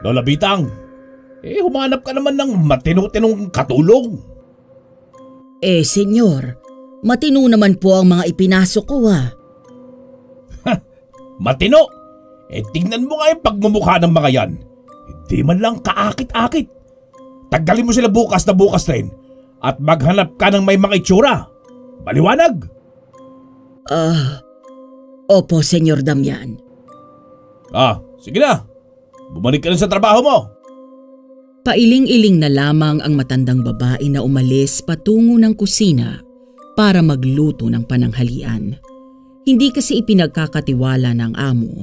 Lola Bitang, humanap ka naman ng matino-tinong katulong. Senyor, matino naman po ang mga ipinasok ko Matino? Tingnan mo nga yung pagmumukha ng mga yan. Hindi man lang kaakit-akit. Tanggalin mo sila bukas rin at maghanap ka ng may mga itsura. Maliwanag? Opo, Senyor Damian. Sige na. Bumalik ka na sa trabaho mo. Pailing-iling na lamang ang matandang babae na umalis patungo ng kusina para magluto ng pananghalian. Hindi kasi ipinagkakatiwala ng amo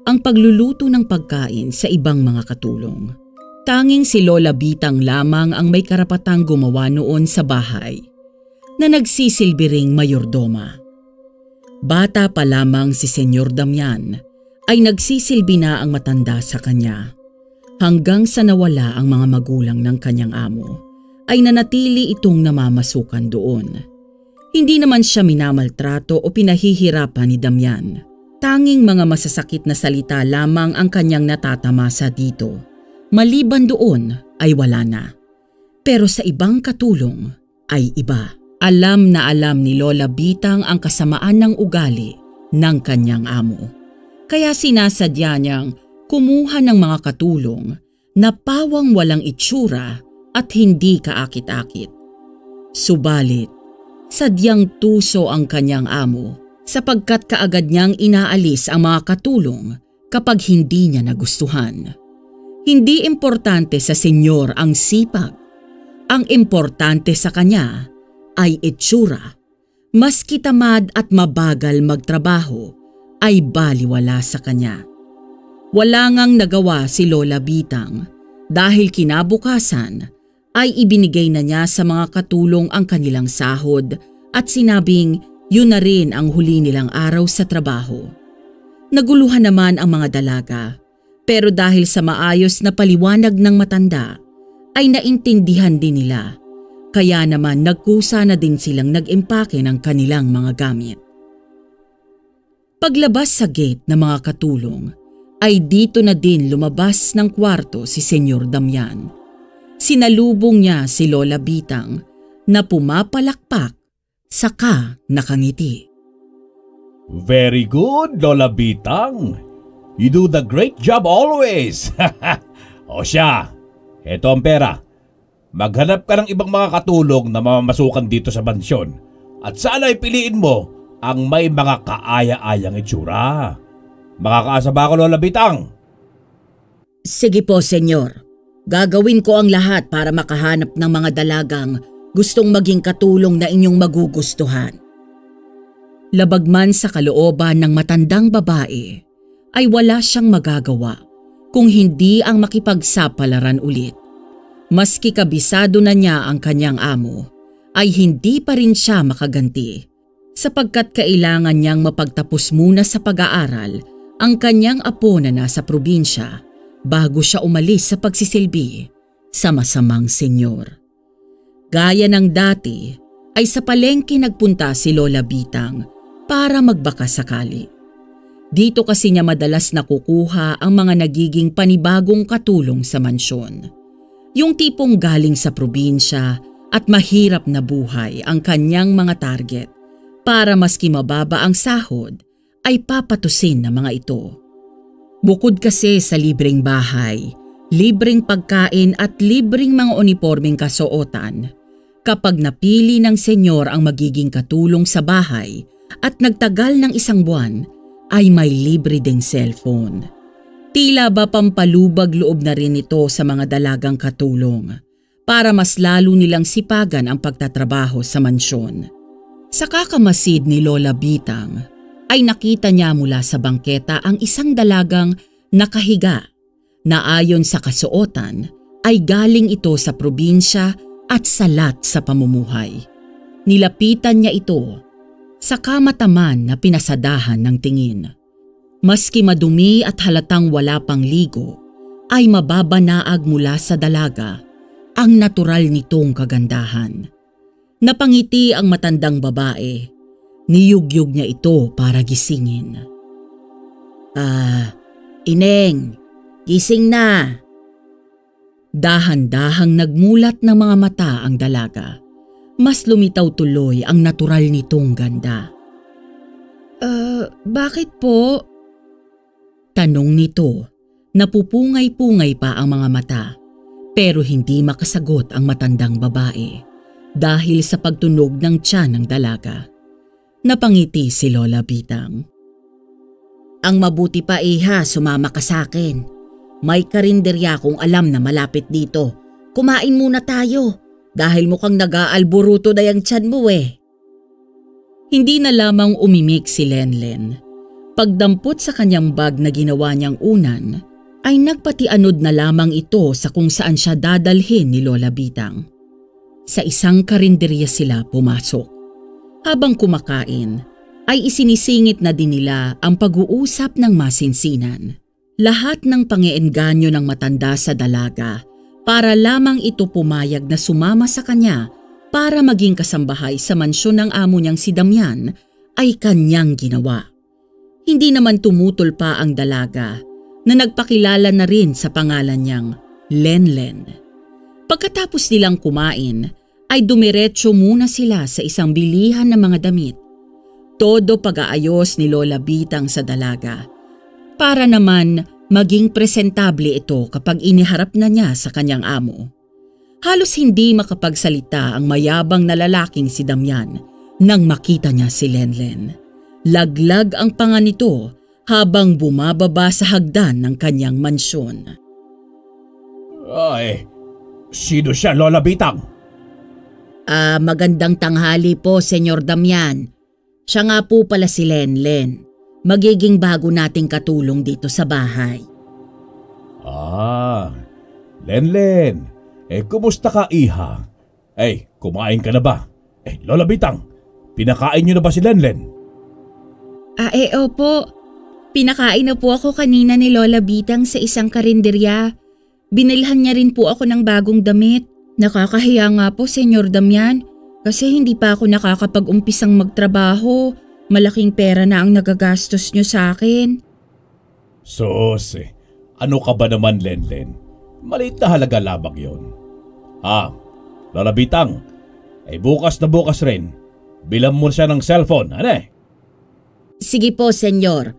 ang pagluluto ng pagkain sa ibang mga katulong. Tanging si Lola Bitang lamang ang may karapatang gumawa noon sa bahay, na nagsisilbi ring mayordoma. Bata pa lamang si Senyor Damian ay nagsisilbi na ang matanda sa kanya. Hanggang sa nawala ang mga magulang ng kanyang amo, ay nanatili itong namamasukan doon. Hindi naman siya minamaltrato o pinahihirapan ni Damian. Tanging mga masasakit na salita lamang ang kanyang natatamasa dito. Maliban doon ay wala na. Pero sa ibang katulong ay iba. Alam na alam ni Lola Bitang ang kasamaan ng ugali ng kanyang amo. Kaya sinasadya niyang kumuha ng mga katulong na pawang walang itsura at hindi kaakit-akit. Subalit, sadyang tuso ang kanyang amo sapagkat kaagad niyang inaalis ang mga katulong kapag hindi niya nagustuhan. Hindi importante sa senyor ang sipag. Ang importante sa kanya ay itsura. Maski tamad at mabagal magtrabaho ay baliwala sa kanya. Wala ngang nagawa si Lola Bitang dahil kinabukasan ay ibinigay na niya sa mga katulong ang kanilang sahod at sinabing yun na rin ang huli nilang araw sa trabaho. Naguluhan naman ang mga dalaga, pero dahil sa maayos na paliwanag ng matanda ay naintindihan din nila. Kaya naman nagkusa na din silang nag-impake ng kanilang mga gamit. Paglabas sa gate ng mga katulong ay dito na din lumabas ng kwarto si Senyor Damian. Sinalubong niya si Lola Bitang na pumapalakpak saka nakangiti. Very good, Lola Bitang. You do the great job always. O siya, eto ang pera. Maghanap ka ng ibang mga katulong na mamamasukan dito sa mansyon at sana'y piliin mo ang may mga kaaya-ayang itsura. Makakaasa ba ako, Lola Bitang? Sige po, Senyor. Gagawin ko ang lahat para makahanap ng mga dalagang gustong maging katulong na inyong magugustuhan. Labagman sa kalooban ng matandang babae, ay wala siyang magagawa kung hindi ang makipagsapalaran ulit. Maski kabisado na niya ang kanyang amo, ay hindi pa rin siya makaganti sapagkat kailangan niyang mapagtapos muna sa pag-aaral ang kanyang apo na nasa probinsya bago siya umalis sa pagsisilbi sa masamang senyor. Gaya ng dati ay sa palengke nagpunta si Lola Bitang para magbaka sakali. Dito kasi niya madalas nakukuha ang mga nagiging panibagong katulong sa mansyon. Yung tipong galing sa probinsya at mahirap na buhay ang kanyang mga target para maski mababa ang sahod ay papatusin ng mga ito. Bukod kasi sa libreng bahay, libreng pagkain at libreng mga unipormeng kasuotan, kapag napili ng senyor ang magiging katulong sa bahay at nagtagal ng 1 buwan, ay may libre ding cellphone. Tila ba pampalubag loob na rin ito sa mga dalagang katulong para mas lalo nilang sipagan ang pagtatrabaho sa mansyon. Sa kakamasid ni Lola Bitang ay nakita niya mula sa bangketa ang isang dalagang nakahiga na ayon sa kasuotan ay galing ito sa probinsya at salat sa pamumuhay. Nilapitan niya ito sa kamataman na pinasadahan ng tingin. Maski madumi at halatang wala pang ligo, ay mababanaag mula sa dalaga ang natural nitong kagandahan. Napangiti ang matandang babae. Niyugyug niya ito para gisingin. Ineng, gising na. Dahan-dahang nagmulat ng mga mata ang dalaga. Mas lumitaw tuloy ang natural nitong ganda. Bakit po? Tanong nito. Napupungay-pungay pa ang mga mata. Pero hindi makasagot ang matandang babae dahil sa pagtunog ng tiyan ng dalaga. Napangiti si Lola Bitang. Ang mabuti pa iha, sumama ka sa akin. May karinderya kong alam na malapit dito. Kumain muna tayo dahil mukhang nag-aalburuto na yung tiyan mo eh. Hindi na lamang umimik si Lenlen. Pagdampot sa kanyang bag na ginawa niyang unan, ay nagpatianod na lamang ito sa kung saan siya dadalhin ni Lola Bitang. Sa isang karinderya sila pumasok. Habang kumakain, ay isinisingit na din nila ang pag-uusap ng masinsinan. Lahat ng pang-iengganyo ng matanda sa dalaga para lamang ito pumayag na sumama sa kanya para maging kasambahay sa mansyon ng amo niyang si Damian ay kanyang ginawa. Hindi naman tumutol pa ang dalaga na nagpakilala na rin sa pangalan niyang Lenlen. Pagkatapos nilang kumain, ay dumiretso muna sila sa isang bilihan ng mga damit. Todo pag-aayos ni Lola Bitang sa dalaga para naman maging presentable ito kapag iniharap na niya sa kanyang amo. Halos hindi makapagsalita ang mayabang na lalaking si Damian nang makita niya si Lenlen. Laglag ang panga nito habang bumababa sa hagdan ng kanyang mansyon. Ay, sino siya, Lola Bitang? Magandang tanghali po, Senyor Damian. Siya nga po pala si Lenlen. Magiging bago nating katulong dito sa bahay. Lenlen. Kumusta ka, iha? Kumain ka na ba? Lola Bitang, pinakain niyo na ba si Lenlen? Opo. Pinakain na po ako kanina ni Lola Bitang sa isang karinderya. Binilhan niya rin po ako ng bagong damit. Nakakahiya nga po, Senyor Damian, kasi hindi pa ako nakakapag-umpisang magtrabaho. Malaking pera na ang nagagastos niyo sa akin. Sos, ano ka ba naman, Lenlen? Maliit na halaga lamang yun. Lola Bitang, bukas na bukas rin. Bilang mo siya ng cellphone, Sige po, Senyor.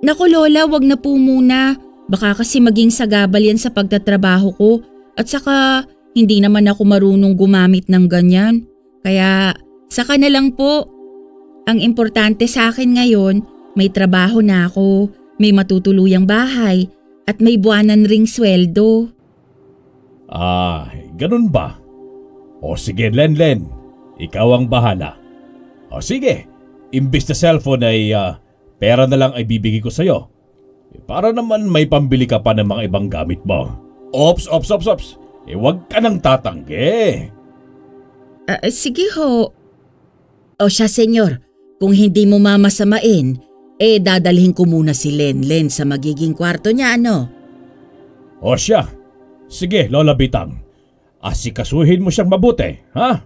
Naku Lola, wag na po muna. Baka kasi maging sagabal yan sa pagtatrabaho ko at saka hindi naman ako marunong gumamit ng ganyan. Kaya saka na lang po. Ang importante sa akin ngayon, may trabaho na ako, may matutuluyang bahay at may buwanan ring sweldo. Ganun ba? O sige Lenlen, ikaw ang bahala. O sige, imbis na cellphone ay pera na lang ay bibigay ko sa'yo. Para naman may pambili ka pa ng mga ibang gamit mo. Ops. Huwag ka nang tatanggi. Sige ho. O siya, Senyor. Kung hindi mo mamasamain, dadalhin ko muna si Lenlen sa magiging kwarto niya, ano? O siya. Sige, Lola Bitang. Asikasuhin mo siyang mabuti, ha?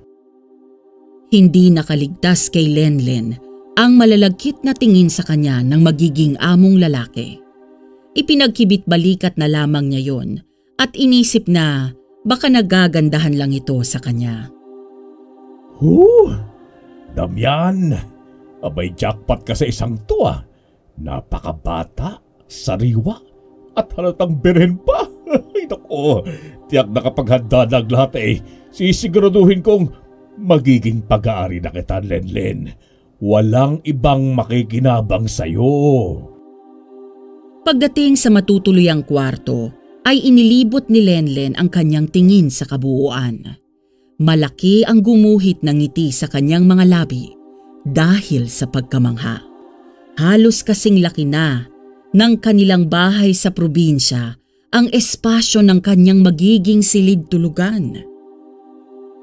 Hindi nakaligtas kay Lenlen ang malalagkit na tingin sa kanya ng magiging among lalaki. Ipinagkibit-balikat na lamang niya yon at inisip na baka nagagandahan lang ito sa kanya. Damian, abay jackpot ka sa isang to Napakabata, sariwa, at halatang birhen pa. Ay naku, tiyak na kapag handa na ang lahat sisiguraduhin kong magiging pag-aari na kita, Lenlen. Walang ibang makikinabang sa'yo. Pagdating sa matutuluyang kwarto, ay inilibot ni Lenlen ang kanyang tingin sa kabuuan. Malaki ang gumuhit ng ngiti sa kanyang mga labi dahil sa pagkamangha. Halos kasing laki na ng kanilang bahay sa probinsya ang espasyo ng kanyang magiging silid-tulugan.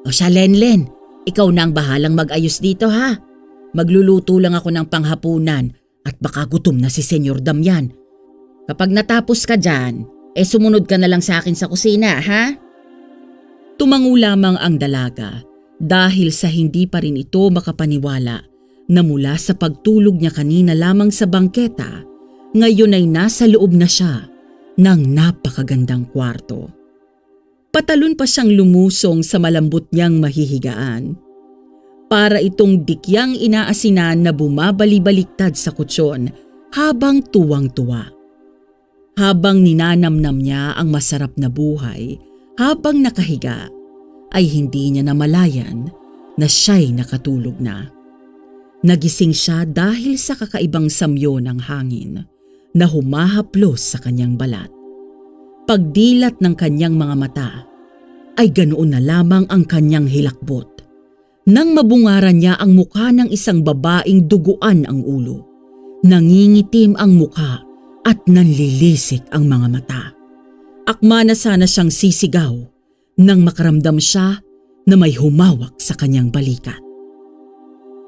O siya, Lenlen, ikaw na ang bahalang mag-ayos dito, ha? Magluluto lang ako ng panghapunan at baka gutom na si Senyor Damian. Kapag natapos ka dyan, sumunod ka na lang sa akin sa kusina, ha? Tumango lamang ang dalaga dahil sa hindi pa rin ito makapaniwala na mula sa pagtulog niya kanina lamang sa bangketa, ngayon ay nasa loob na siya ng napakagandang kwarto. Patalon pa siyang lumusong sa malambot niyang mahihigaan. Para itong dikyang inaasinan na bumabali-baliktad sa kutsyon habang tuwang-tuwa. Habang ninanamnam niya ang masarap na buhay, habang nakahiga, ay hindi niya namalayan na siya'y nakatulog na. Nagising siya dahil sa kakaibang samyo ng hangin na humahaplos sa kanyang balat. Pagdilat ng kanyang mga mata, ay ganoon na lamang ang kanyang hilakbot. Nang mabungaran niya ang mukha ng isang babaeng duguan ang ulo, nangingitim ang mukha at nanlilisik ang mga mata. Akma na sana siyang sisigaw nang makaramdam siya na may humawak sa kanyang balikat.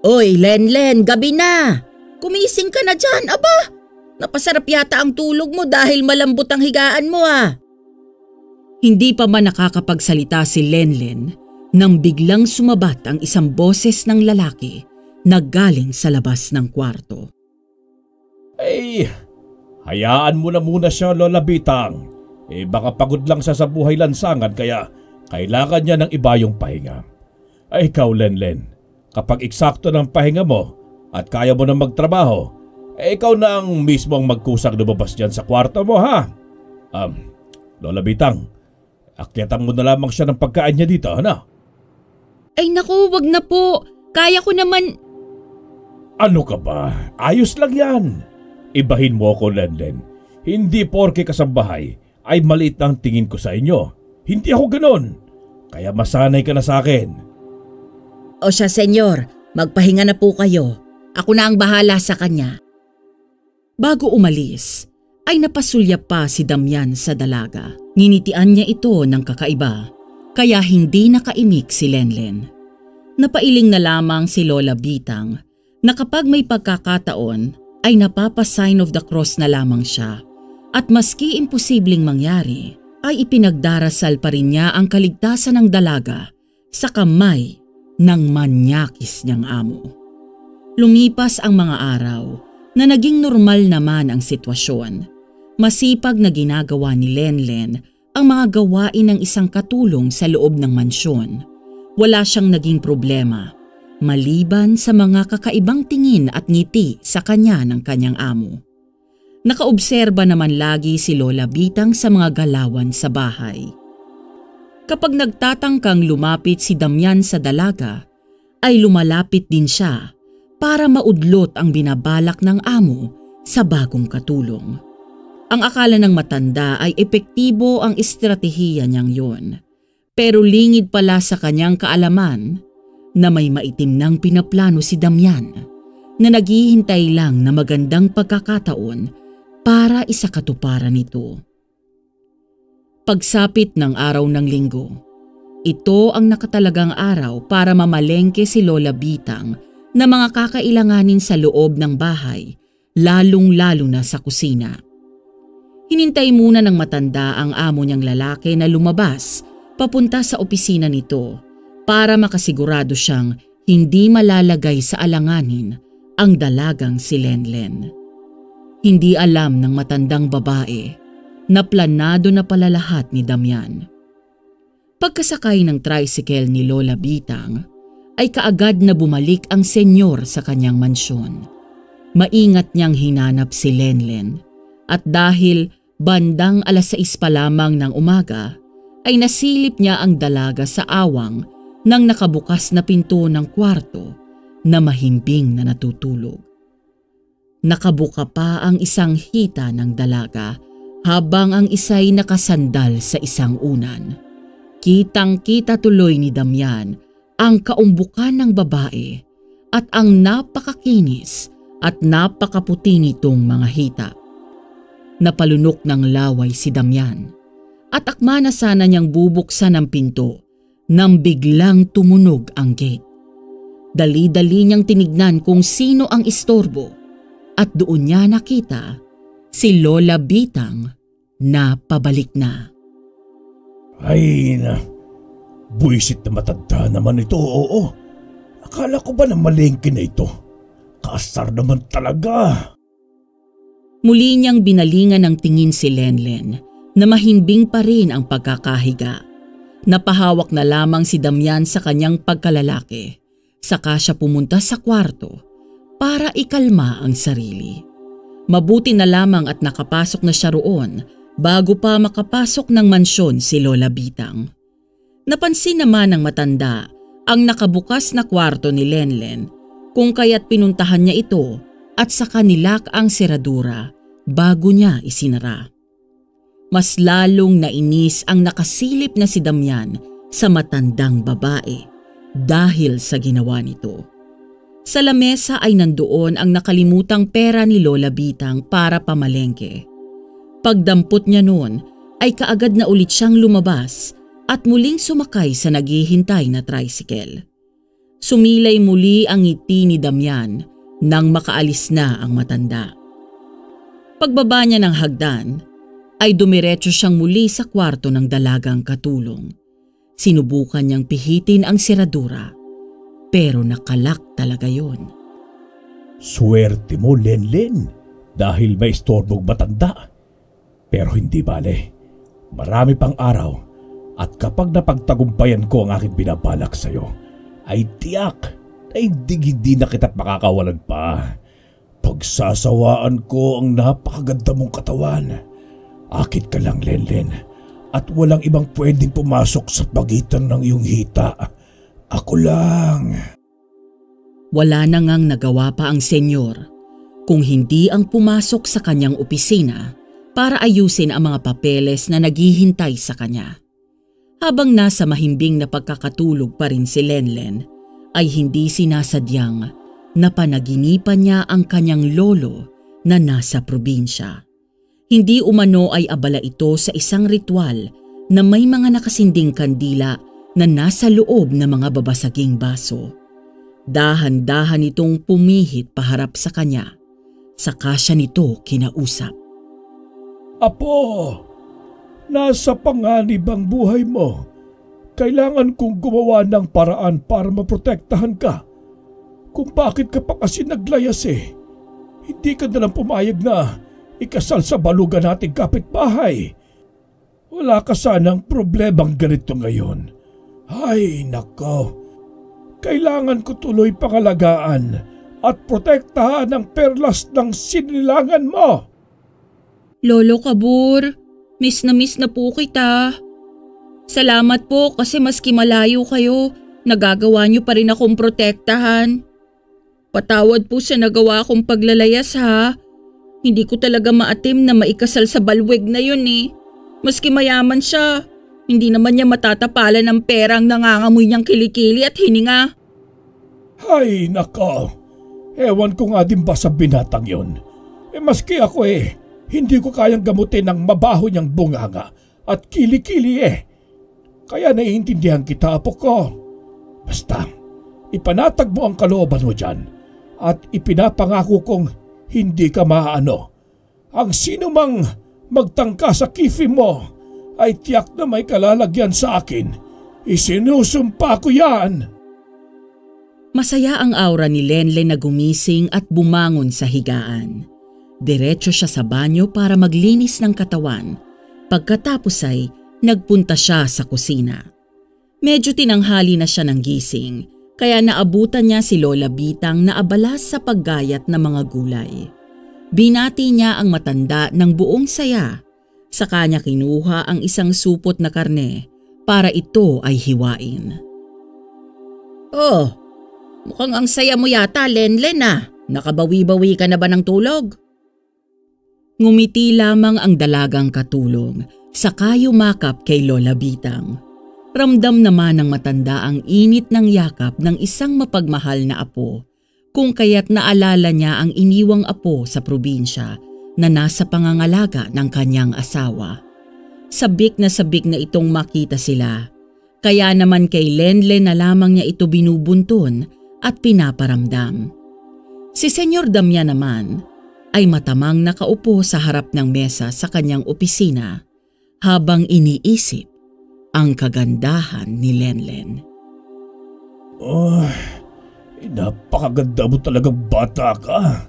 "Oy, Lenlen, gabi na! Kumising ka na dyan, aba! Napasarap yata ang tulog mo dahil malambot ang higaan mo ah!" Hindi pa man nakakapagsalita si Lenlen nang biglang sumabat ang isang boses ng lalaki na galing sa labas ng kwarto. Ay, hayaan mo na muna siya, Lola Bitang. Baka pagod lang siya sa buhay lansangan kaya kailangan niya ng iba yung pahinga. Ay ikaw, Lenlen, kapag eksakto ng pahinga mo at kaya mo na magtrabaho, ikaw na ang mismo ang magkusang lumabas dyan sa kwarto mo, ha? Lola Bitang, akyatan mo na lamang siya ng pagkain niya dito, ano? Ay naku, wag na po. Kaya ko naman. Ano ka ba? Ayos lang yan. Ibahin mo ako, Lenlen. Hindi porke kasambahay ay maliit ang tingin ko sa inyo. Hindi ako ganon. Kaya masanay ka na sa akin. O siya, senyor. Magpahinga na po kayo. Ako na ang bahala sa kanya. Bago umalis, ay napasulyap pa si Damian sa dalaga. Nginitian niya ito ng kakaiba. Kaya hindi nakaimik si Lenlen. Napailing na lamang si Lola Bitang na kapag may pagkakataon ay napapa-sign of the cross na lamang siya at maski imposibleng mangyari ay ipinagdarasal pa rin niya ang kaligtasan ng dalaga sa kamay ng manyakis niyang amo. Lumipas ang mga araw na naging normal naman ang sitwasyon. Masipag na ginagawa ni Lenlen ang mga gawain ng isang katulong sa loob ng mansyon. Wala siyang naging problema, maliban sa mga kakaibang tingin at ngiti sa kanya ng kanyang amo. Nakaobserba naman lagi si Lola Bitang sa mga galawan sa bahay. Kapag nagtatangkang lumapit si Damian sa dalaga, ay lumalapit din siya para maudlot ang binabalak ng amo sa bagong katulong. Ang akala ng matanda ay epektibo ang estratehiya niyang yun. Pero lingid pala sa kanyang kaalaman na may maitim nang pinaplano si Damian na naghihintay lang na magandang pagkakataon para isakatuparan ito. Pagsapit ng araw ng linggo, ito ang nakatalagang araw para mamalengke si Lola Bitang na mga kakailanganin sa loob ng bahay, lalong-lalo na sa kusina. Hinintay muna ng matanda ang amo niyang lalaki na lumabas papunta sa opisina nito para makasigurado siyang hindi malalagay sa alanganin ang dalagang si Lenlen. Hindi alam ng matandang babae na planado na pala lahat ni Damian. Pagkasakay ng tricycle ni Lola Bitang, ay kaagad na bumalik ang senyor sa kanyang mansyon. Maingat niyang hinanap si Lenlen. At dahil bandang 6:00 pa lamang ng umaga, ay nasilip niya ang dalaga sa awang ng nakabukas na pinto ng kwarto na mahimbing na natutulog. Nakabuka pa ang isang hita ng dalaga habang ang isa'y nakasandal sa isang unan. Kitang-kita tuloy ni Damian ang kaumbukan ng babae at ang napakakinis at napakaputi nitong mga hita. Napalunok ng laway si Damian at akma na sana niyang bubuksan ang pinto nang biglang tumunog ang gate. Dali-dali niyang tinignan kung sino ang istorbo at doon niya nakita si Lola Bitang na pabalik na. Ay na, buisit na matanda naman ito, oo. Akala ko ba na malengke na ito? Kaasar naman talaga. Muli niyang binalingan ng tingin si Lenlen na mahimbing pa rin ang pagkakahiga. Napahawak na lamang si Damian sa kanyang pagkalalaki. Saka siya pumunta sa kwarto para ikalma ang sarili. Mabuti na lamang at nakapasok na siya roon bago pa makapasok ng mansyon si Lola Bitang. Napansin naman ng matanda ang nakabukas na kwarto ni Lenlen kung kaya't pinuntahan niya ito at saka nilak ang seradura bago niya isinara. Mas lalong nainis ang nakasilip na si Damian sa matandang babae dahil sa ginawa nito. Sa lamesa ay nandoon ang nakalimutang pera ni Lola Bitang para pamalengke. Pagdampot niya noon ay kaagad na ulit siyang lumabas at muling sumakay sa naghihintay na tricycle. Sumilay muli ang ngiti ni Damian nang makaalis na ang matanda. Pagbaba niya ng hagdan ay dumiretso siyang muli sa kwarto ng dalagang katulong. Sinubukan niyang pihitin ang seradura pero nakalak talaga yon. Swerte mo, Lenlen, dahil may istorbong matanda. Pero hindi bale. Marami pang araw at kapag napagtagumpayan ko ang aking binabalak sa'yo, ay tiyak ay hindi na kita't makakawalan pa. Pagsasawaan ko ang napakaganda mong katawan. Akit ka lang, Lenlen, at walang ibang pwedeng pumasok sa pagitan ng iyong hita. Ako lang. Wala na ngang nagawa pa ang senyor kung hindi ang pumasok sa kanyang opisina para ayusin ang mga papeles na naghihintay sa kanya. Habang nasa mahimbing na pagkakatulog pa rin si Lenlen, ay hindi sinasadyang napanaginipan niya ang kanyang lolo na nasa probinsya. Hindi umano ay abala ito sa isang ritual na may mga nakasinding kandila na nasa loob ng mga babasaging baso. Dahan-dahan itong pumihit paharap sa kanya. Saka siya nito kinausap. Apo, nasa panganib ang buhay mo. Kailangan kong gumawa ng paraan para maprotektahan ka. Kung bakit ka pa kasi naglayas hindi ka nalang pumayag na ikasal sa balugan nating kapitbahay. Wala ka sanang problemang ganito ngayon. Ay, nako. Kailangan ko tuloy pangalagaan at protektahan ang perlas ng sinilangan mo. Lolo Kabur, miss na po kita. Salamat po kasi maski malayo kayo, nagagawa niyo pa rin akong protektahan. Patawad po sa nagawa kong paglalayas ha. Hindi ko talaga maatim na maikasal sa balweg na yun Maski mayaman siya, hindi naman niya matatapalan ng perang nangangamoy niyang kilikili at hininga. Ay, nako. Ewan ko nga din ba sa binatang yun. Maski ako hindi ko kayang gamutin ng mabaho niyang bunganga at kilikili Kaya naiintindihan kita, apo ko. Basta, ipanatag mo ang kalooban mo dyan at ipinapangako kong hindi ka maano. Ang sino mang magtangka sa kifi mo ay tiyak na may kalalagyan sa akin. Isinusumpa ko yan. Masaya ang aura ni Lenlen na gumising at bumangon sa higaan. Diretso siya sa banyo para maglinis ng katawan. Pagkatapos ay nagpunta siya sa kusina. Medyo tinanghali na siya ng gising, kaya naabutan niya si Lola Bitang na abala sa paggayat ng mga gulay. Binati niya ang matanda ng buong saya. Sa kanya kinuha ang isang supot na karne para ito ay hiwain. Oh, mukhang ang saya mo yata, Lenlen Nakabawi-bawi ka na ba ng tulog? Ngumiti lamang ang dalagang katulong, saka yumakap kay Lola Bitang. Ramdam naman ng matanda ang init ng yakap ng isang mapagmahal na apo, kung kaya't naalala niya ang iniwang apo sa probinsya na nasa pangangalaga ng kanyang asawa. Sabik na itong makita sila, kaya naman kay Lenlen na lamang niya ito binubuntun at pinaparamdam. Si Senyor Damian naman ay matamang nakaupo sa harap ng mesa sa kanyang opisina habang iniisip ang kagandahan ni Lenlen. Napakaganda mo talagang bata ka.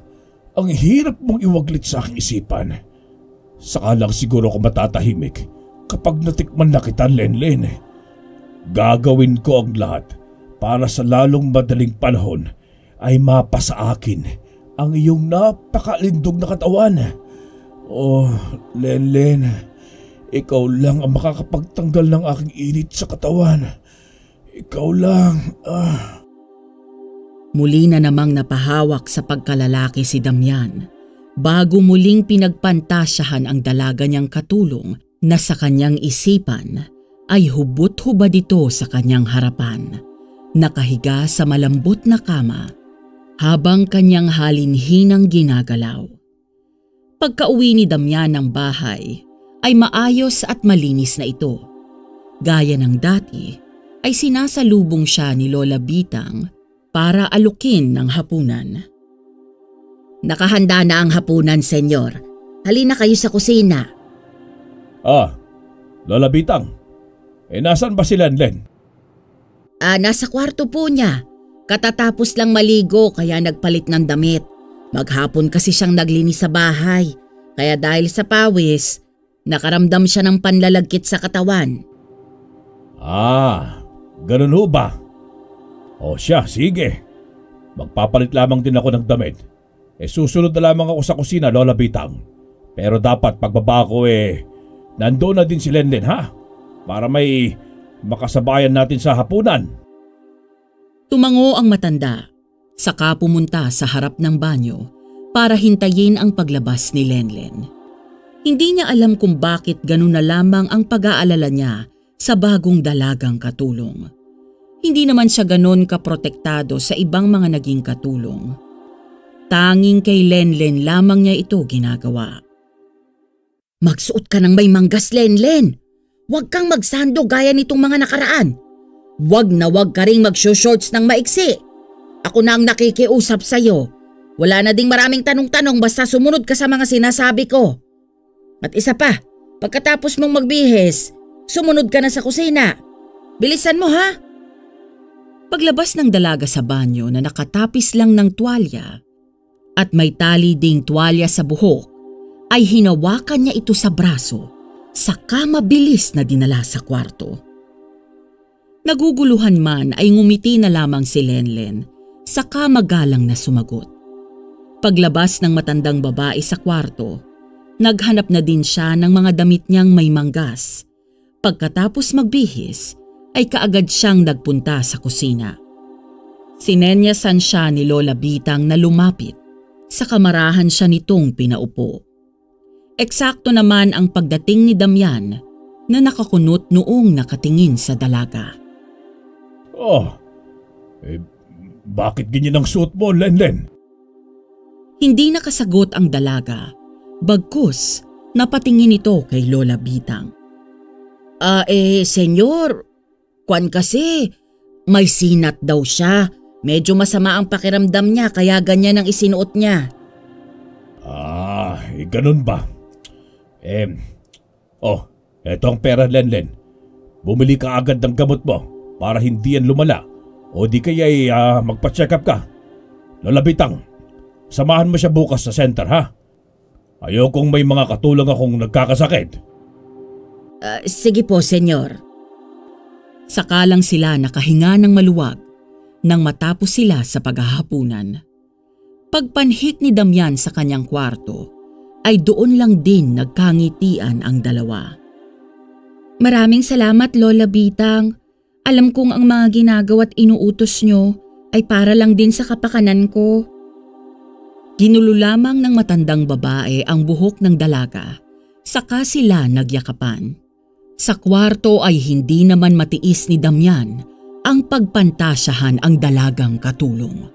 Ang hirap mong iwaglit sa aking isipan. Saka lang siguro ako matatahimik kapag natikman na kita, Lenlen. Gagawin ko ang lahat para sa lalong madaling panahon ay mapasa akin ang iyong napakalindog na katawan. Oh, Lenlen, ikaw lang ang makakapagtanggal ng aking init sa katawan. Ikaw lang. Muli na namang napahawak sa pagkalalaki si Damian bago muling pinagpantasyahan ang dalaga niyang katulong na sa kanyang isipan ay hubot-hubad ito sa kanyang harapan, nakahiga sa malambot na kama habang kanyang halinhinang ginagalaw. Pagka-uwi ni Damian ng bahay ay maayos at malinis na ito. Gaya ng dati ay sinasalubong siya ni Lola Bitang para alukin ng hapunan. Nakahanda na ang hapunan, senyor. Halina kayo sa kusina. Lola Bitang, nasan ba si Lenlen? Nasa kwarto po niya. Katatapos lang maligo kaya nagpalit ng damit. Maghapon kasi siyang naglinis sa bahay. Kaya dahil sa pawis, nakaramdam siya ng panlalagkit sa katawan. Ganun ho ba? O siya, sige. Magpapalit lamang din ako ng damit. Susunod na lamang ako sa kusina, Lola Bitang. Pero dapat pagbaba ko nandoon na din si Lenlen, ha? Para may makasabayan natin sa hapunan. Tumango ang matanda, saka pumunta sa harap ng banyo para hintayin ang paglabas ni Lenlen. Hindi niya alam kung bakit ganun na lamang ang pag-aalala niya sa bagong dalagang katulong. Hindi naman siya ganun kaprotektado sa ibang mga naging katulong. Tanging kay Lenlen lamang niya ito ginagawa. Magsuot ka ng may manggas, Lenlen. Huwag kang magsando gaya nitong mga nakaraan. Huwag na huwag ka ring mag-shorts ng maiksi. Ako na ang nakikiusap sa'yo. Wala na ding maraming tanong-tanong basta sumunod ka sa mga sinasabi ko. At isa pa, pagkatapos mong magbihis, sumunod ka na sa kusina. Bilisan mo, ha? Paglabas ng dalaga sa banyo na nakatapis lang ng tuwalya at may tali ding tuwalya sa buhok, ay hinawakan niya ito sa braso saka mabilis na dinala sa kwarto. Naguguluhan man ay ngumiti na lamang si Lenlen saka magalang na sumagot. Paglabas ng matandang babae sa kwarto, naghanap na din siya ng mga damit niyang may manggas. Pagkatapos magbihis ay kaagad siyang nagpunta sa kusina. Sinenyasan siya ni Lola Bitang na lumapit. Sa kamarahan siya nitong pinaupo. Eksakto naman ang pagdating ni Damian na nakakunot noong nakatingin sa dalaga. Bakit ganyan ang suot mo, Lenlen? Hindi nakasagot ang dalaga, bagkus napatingin ito kay Lola Bitang. Senyor, kwan kasi, may sinat daw siya. Medyo masama ang pakiramdam niya kaya ganyan ang isinuot niya. Ganun ba? Eto ang pera, Lenlen. Bumili ka agad ng gamot mo para hindi yan lumala o di kaya magpa-check up ka. Lola Bitang, samahan mo siya bukas sa center, ha? Ayokong may mga katulong akong nagkakasakit. Sige po, senyor. Saka lang sila nakahinga ng maluwag nang matapos sila sa paghahapunan. Pagpanhik ni Damian sa kanyang kwarto, ay doon lang din nagkangitian ang dalawa. Maraming salamat, Lola Bitang. Alam kong ang mga ginagawa't inuutos nyo ay para lang din sa kapakanan ko. Ginulo lamang ng matandang babae ang buhok ng dalaga, saka sila nagyakapan. Sa kwarto ay hindi naman matiis ni Damian ang pagpantasyahan ang dalagang katulong.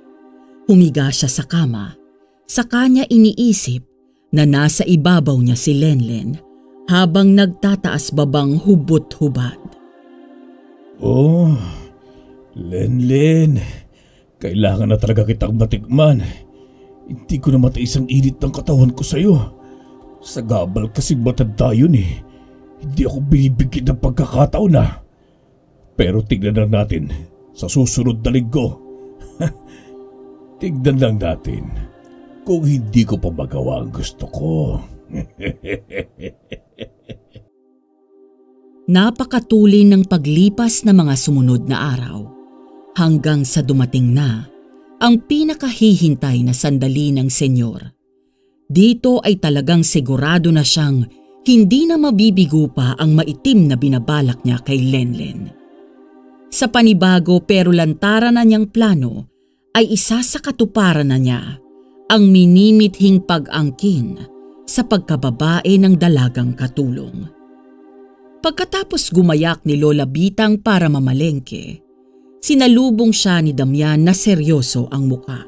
Humiga siya sa kama, saka niya iniisip na nasa ibabaw niya si Lenlen habang nagtataas babang hubot-hubad. Lenlen, kailangan na talaga kitang matikman. Hindi ko na matiis ang init ng katawan ko sa'yo. Sa gabal kasing matanda yun Hindi ako binibigyan ng pagkakataon na. Pero tignan lang natin sa susunod na linggo. Tignan lang natin kung hindi ko pa magawa ang gusto ko. Napakatuloy ng paglipas ng mga sumunod na araw hanggang sa dumating na ang pinakahihintay na sandali ng senyor. Dito ay talagang sigurado na siyang hindi na mabibigo pa ang maitim na binabalak niya kay Lenlen. Sa panibago pero lantaran na niyang plano ay isa sa katuparan na niya ang minimithing pag-angkin sa pagkababae ng dalagang katulong. Pagkatapos gumayak ni Lola Bitang para mamalengke, sinalubong siya ni Damian na seryoso ang muka.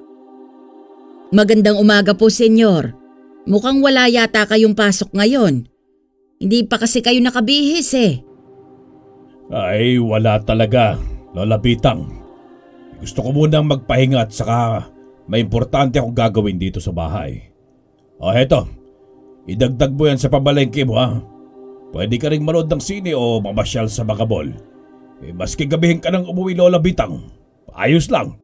Magandang umaga po, senyor. Mukhang wala yata kayong pasok ngayon. Hindi pa kasi kayo nakabihis eh. Ay, wala talaga, Lola Bitang. Gusto ko munang magpahinga at saka may importante akong gagawin dito sa bahay. O heto, idagdag mo yan sa pamalengke mo ha. Pwede ka rin manood ng sine o mamasyal sa mga mall. Maski gabihin ka nang umuwi, Lola Bitang. Ayos lang.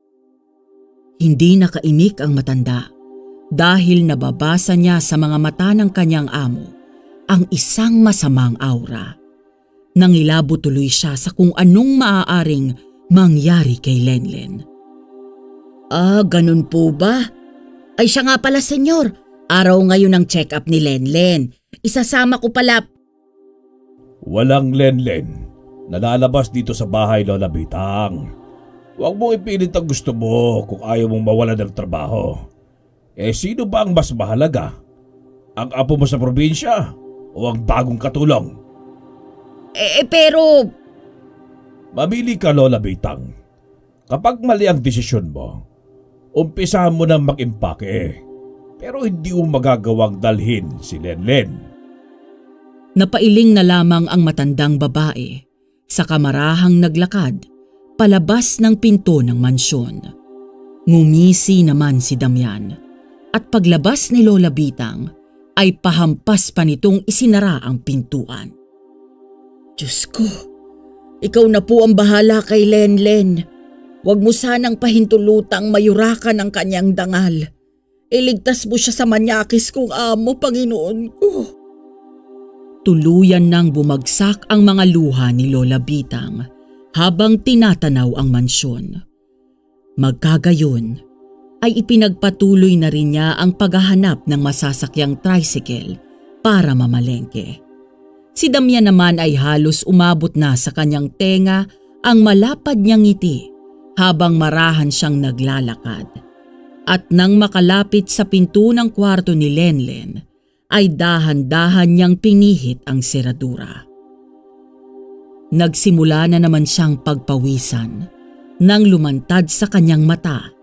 Hindi nakaimik ang matanda dahil nababasa niya sa mga mata ng kanyang amo ang isang masamang aura. Nangilabo tuloy siya sa kung anong maaaring mangyari kay Lenlen. Ganun po ba? Ay siya nga pala, senyor. Araw ngayon ang check-up ni Lenlen. Isasama ko pala. Walang Lenlen na lalabas dito sa bahay, Lola Bitang. Huwag mo ipilit ang gusto mo kung ayaw mong mawala ng trabaho. Sino ba ang mas mahalaga? Ang apo mo sa probinsya o ang bagong katulong? Pero... Mamili ka, Lola Bitang. Kapag mali ang desisyon mo, umpisahan mo nang mag-impake. Pero hindi mo magagawang dalhin si Lenlen. Napailing na lamang ang matandang babae sa kamarahang naglakad palabas ng pinto ng mansyon. Ngumisi naman si Damian at paglabas ni Lola Bitang ay pahampas pa nitong isinara ang pintuan. Diyos ko, ikaw na po ang bahala kay Lenlen. Huwag mo sanang pahintulutang mayurakan ang kanyang dangal. Iligtas mo siya sa manyakis kong amo, Panginoon ko. Tuluyan nang bumagsak ang mga luha ni Lola Bitang habang tinatanaw ang mansyon. Magkagayon ay ipinagpatuloy na rin niya ang paghahanap ng masasakyang tricycle para mamalengke. Si Damian naman ay halos umabot na sa kanyang tenga ang malapad niyang ngiti habang marahan siyang naglalakad. At nang makalapit sa pinto ng kwarto ni Lenlen, ay dahan-dahan niyang pinihit ang seradura. Nagsimula na naman siyang pagpawisan nang lumantad sa kanyang mata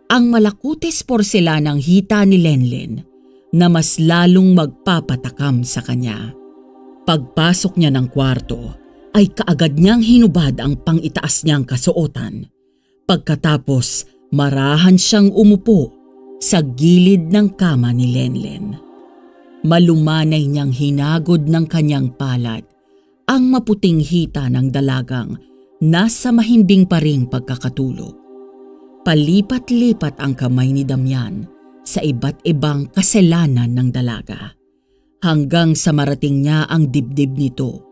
ang malakutis porselanang hita ni Lenlen na mas lalong magpapatakam sa kanya. Pagpasok niya ng kwarto ay kaagad niyang hinubad ang pangitaas niyang kasuotan. Pagkatapos marahan siyang umupo sa gilid ng kama ni Lenlen. Malumanay niyang hinagod ng kanyang palad ang maputing hita ng dalagang nasa mahimbing pa ring pagkakatulog. Palipat-lipat ang kamay ni Damian sa iba't ibang kasalanan ng dalaga hanggang sa marating niya ang dibdib nito.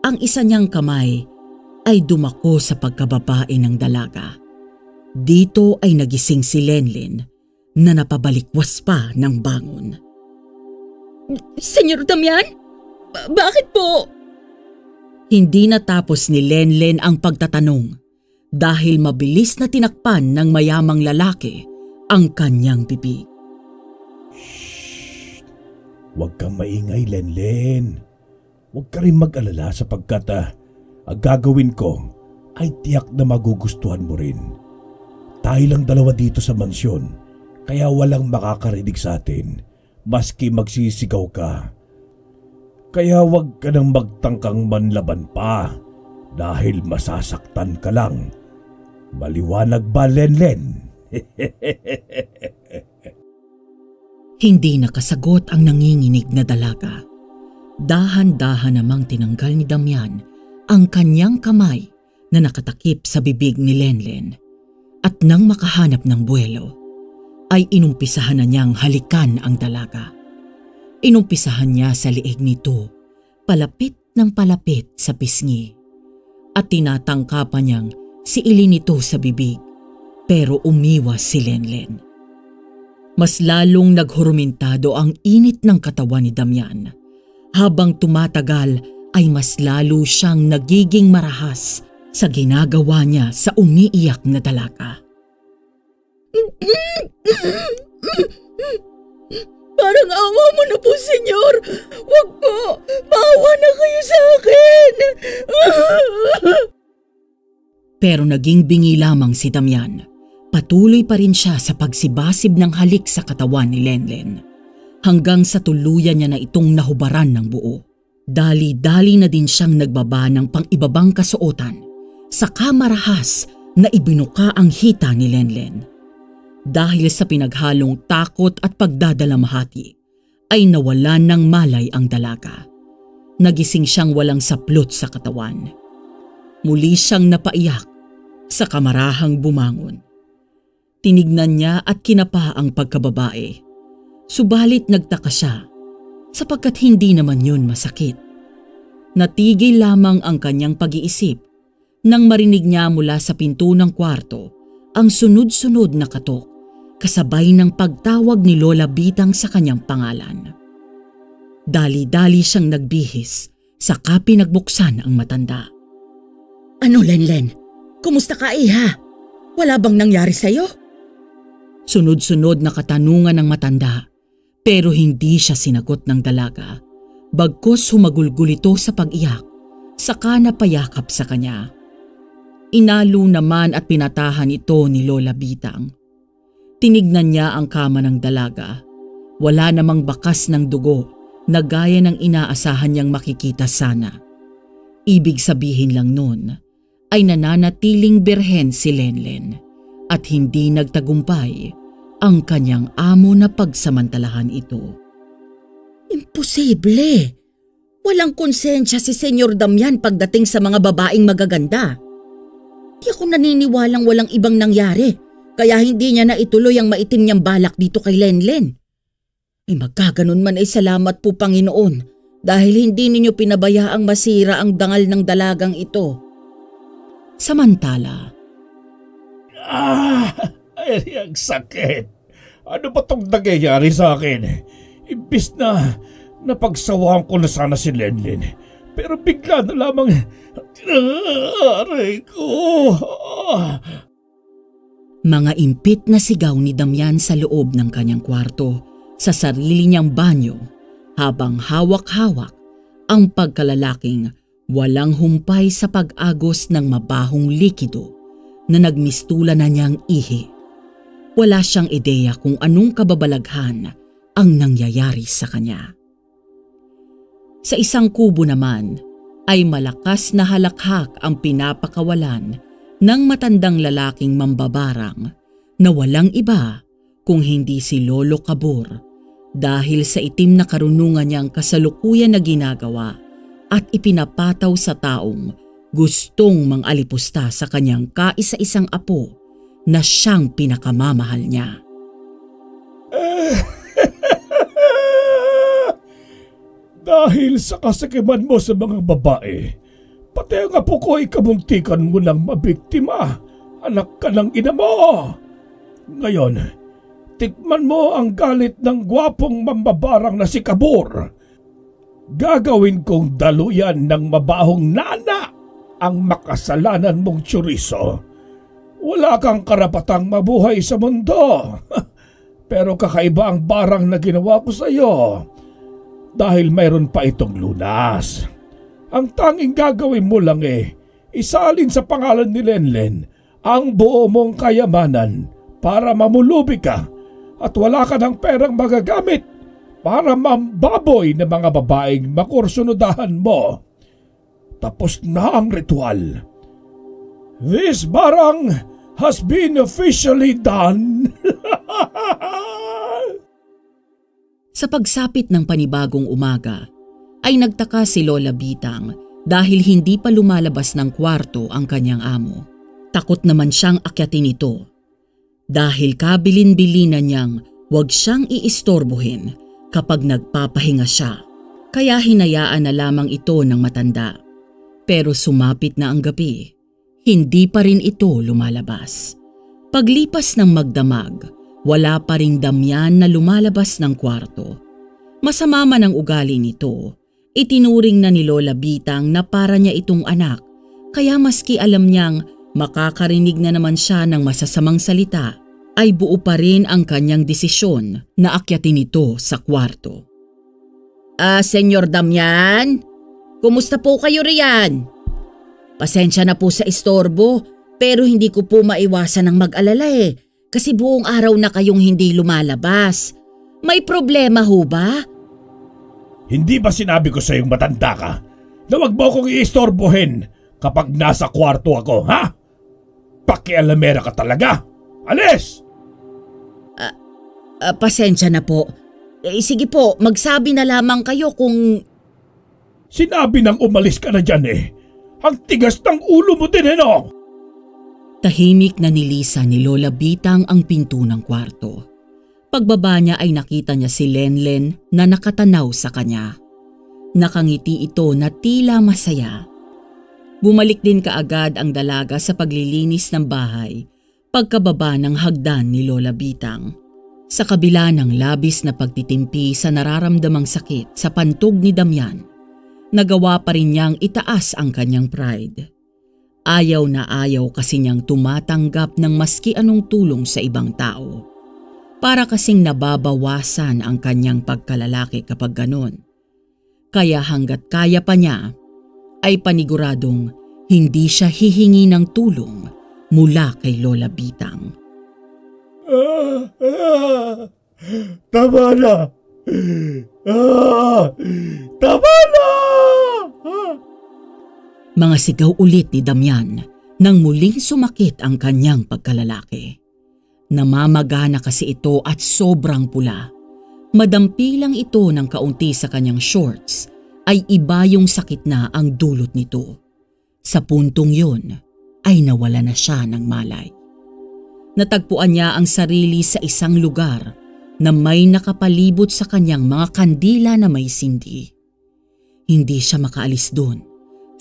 Ang isa niyang kamay ay dumako sa pagkababae ng dalaga. Dito ay nagising si Lenlen na napabalikwas pa ng bangon. Senyor Damian? Bakit po? Hindi natapos ni Lenlen ang pagtatanong dahil mabilis na tinakpan ng mayamang lalaki ang kanyang bibig. Shh! Huwag kang maingay, Lenlen. Huwag ka rin mag-alala sapagkat ang gagawin ko ay tiyak na magugustuhan mo rin. Tayo lang dalawa dito sa mansyon kaya walang makakarinig sa atin maski magsisigaw ka. Kaya huwag ka nang magtangkang manlaban pa dahil masasaktan ka lang. Maliwanag ba, Lenlen? Hindi nakasagot ang nanginginig na dalaga. Dahan-dahan namang tinanggal ni Damian ang kanyang kamay na nakatakip sa bibig ni Lenlen. At nang makahanap ng buwelo, ay inumpisahan na niyang halikan ang dalaga. Inumpisahan niya sa liig nito, palapit ng palapit sa pisngi at tinatangkapan niyang siilin ito sa bibig, pero umiwas si Lenlen. Mas lalong naghurumintado ang init ng katawan ni Damian. Habang tumatagal ay mas lalo siyang nagiging marahas sa ginagawa niya sa umiiyak na dalaga. Parang awa mo na po, senyor. Wag po, maawa na kayo sa akin. Pero naging bingi lamang si Damian. Patuloy pa rin siya sa pagsibasib ng halik sa katawan ni Lenlen. Hanggang sa tuluyan niya na itong nahubaran ng buo. Dali-dali na din siyang nagbaba ng pang-ibabang kasuotan sa kamarahas na ibinuka ang hita ni Lenlen. Dahil sa pinaghalong takot at pagdadalamhati ay nawalan ng malay ang dalaga. Nagising siyang walang saplot sa katawan. Muli siyang napaiyak sa kamarahang bumangon. Tinignan niya at kinapa ang pagkababae. Subalit nagtaka siya sapagkat hindi naman yun masakit. Natigil lamang ang kanyang pag-iisip nang marinig niya mula sa pinto ng kwarto ang sunod-sunod na katok kasabay ng pagtawag ni Lola Bitang sa kanyang pangalan. Dali-dali siyang nagbihis saka pinagbuksan ang matanda. Ano, Lenlen? Kumusta ka, iha? Wala bang nangyari sa'yo? Sunod-sunod na katanungan ng matanda pero hindi siya sinagot ng dalaga. Bagkus humagulgul ito sa pag-iyak saka napayakap sa kanya. Inalo naman at pinatahan ito ni Lola Bitang. Tinignan niya ang kama ng dalaga. Wala namang bakas ng dugo na gaya ng inaasahan niyang makikita sana. Ibig sabihin lang nun ay nananatiling birhen si Lenlen at hindi nagtagumpay ang kanyang amo na pagsamantalahan ito. Imposible! Walang konsensya si Senyor Damian pagdating sa mga babaeng magaganda. Di ako naniniwalang walang ibang nangyari. Kaya hindi niya na ituloy ang maitim niyang balak dito kay Lenlen. Ay magkaganon man ay salamat po, Panginoon, dahil hindi ninyo pinabayaang masira ang dangal ng dalagang ito. Samantala, Ay, ang sakit. Ano ba itong nangyayari sa akin? Imbis na napagsawaan ko na sana si Lenlen, pero bigla na lamang aray ko. mga impit na sigaw ni Damian sa loob ng kanyang kwarto sa sarili niyang banyo habang hawak-hawak ang pagkalalaking walang humpay sa pag-agos ng mabahong likido na nagmistula na niyang ihi. Wala siyang ideya kung anong kababalaghan ang nangyayari sa kanya. Sa isang kubo naman ay malakas na halakhak ang pinapakawalan ng matandang lalaking mambabarang na walang iba kung hindi si Lolo Cabor dahil sa itim na karunungan niyang kasalukuyan na ginagawa at ipinapataw sa taong gustong mang-alipusta sa kanyang kaisa-isang apo na siyang pinakamamahal niya. Dahil sa kasakiman mo sa mga babae, pati ang apo ko ay kabuntikan mo ng mabiktima. Anak ka ng ina mo. Ngayon, tikman mo ang galit ng gwapong mambabarang na si Cabor. Gagawin kong daluyan ng mabahong nana ang makasalanan mong chorizo. Wala kang karapatang mabuhay sa mundo. Pero kakaiba ang barang na ginawa ko sa iyo. Dahil mayroon pa itong lunas. Ang tanging gagawin mo lang isalin sa pangalan ni Lenlen ang buo mong kayamanan para mamulubi ka at wala ka ng perang magagamit para mambaboy ng mga babaeng makursunodahan mo. Tapos na ang ritual. This barang has been officially done. Sa pagsapit ng panibagong umaga, ay nagtaka si Lola Bitang dahil hindi pa lumalabas ng kwarto ang kanyang amo. Takot naman siyang akyatin ito dahil kabilin-bilinan niyang huwag siyang iistorbohin kapag nagpapahinga siya Kaya hinayaan na lamang ito ng matanda. Pero sumapit na ang gabi, hindi pa rin ito lumalabas. Paglipas ng magdamag, wala pa ring Damian na lumalabas ng kwarto. Masama man ang ugali nito, itinuring na ni Lola Bitang na para niya itong anak, kaya maski alam niyang makakarinig na naman siya ng masasamang salita, ay buo pa rin ang kanyang desisyon na akyatin ito sa kwarto. Senyor Damian, kumusta po kayo riyan? Pasensya na po sa istorbo, pero hindi ko po maiwasan ng mag-alala kasi buong araw na kayong hindi lumalabas. May problema ho ba? Hindi ba sinabi ko sa iyong matanda ka na wag mo akong iistorbohin kapag nasa kwarto ako, ha? Pakialamera ka talaga! Alis! Pasensya na po. Sige po, magsabi na lamang kayo kung... Sinabi nang umalis ka na dyan Ang tigas ng ulo mo din no? Tahimik na nilisa ni Lola Bitang ang pinto ng kwarto. Pagbaba niya ay nakita niya si Lenlen na nakatanaw sa kanya. Nakangiti ito na tila masaya. Bumalik din kaagad ang dalaga sa paglilinis ng bahay pagkababa ng hagdan ni Lola Bitang. Sa kabila ng labis na pagtitimpi sa nararamdamang sakit sa pantog ni Damian, nagawa pa rin niyang itaas ang kanyang pride. Ayaw na ayaw kasi niyang tumatanggap ng maski anong tulong sa ibang tao. Para kasing nababawasan ang kanyang pagkalalaki kapag ganon. Kaya hanggat kaya pa niya, ay paniguradong hindi siya hihingi ng tulong mula kay Lola Bitang. Tama na! Tama na! Mga sigaw ulit ni Damian nang muling sumakit ang kanyang pagkalalaki. Namamagana kasi ito at sobrang pula. Madampi lang ito ng kaunti sa kanyang shorts ay iba yung sakit na ang dulot nito. Sa puntong yun ay nawala na siya ng malay. Natagpuan niya ang sarili sa isang lugar na may nakapalibot sa kanyang mga kandila na may sindi. Hindi siya makaalis doon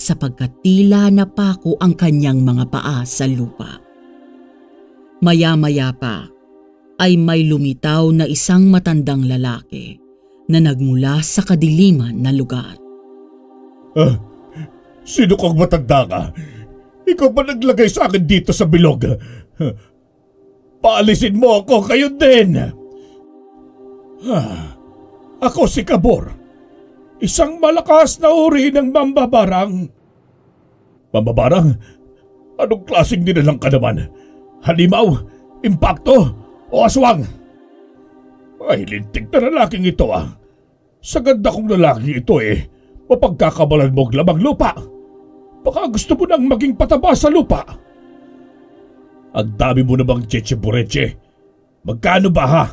sapagkat tila napako ang kanyang mga paa sa lupa. Maya-maya pa ay may lumitaw na isang matandang lalaki na nagmula sa kadiliman na lugar. Sino kang matanda ka? Ikaw ba naglagay sa akin dito sa bilog? Paalisin mo ako, kayo din! Ako si Kabor, isang malakas na uri ng mambabarang. Mambabarang? Anong klaseng nilalang ka naman? Halimaw, impakto, o aswang? Ay, lintik na lalaking ito Sa ganda kong lalaki ito mapagkakabalan mo ang lamang lupa. Baka gusto mo nang maging pataba sa lupa. Ang dami mo namang tsetche-buretche. Magkano ba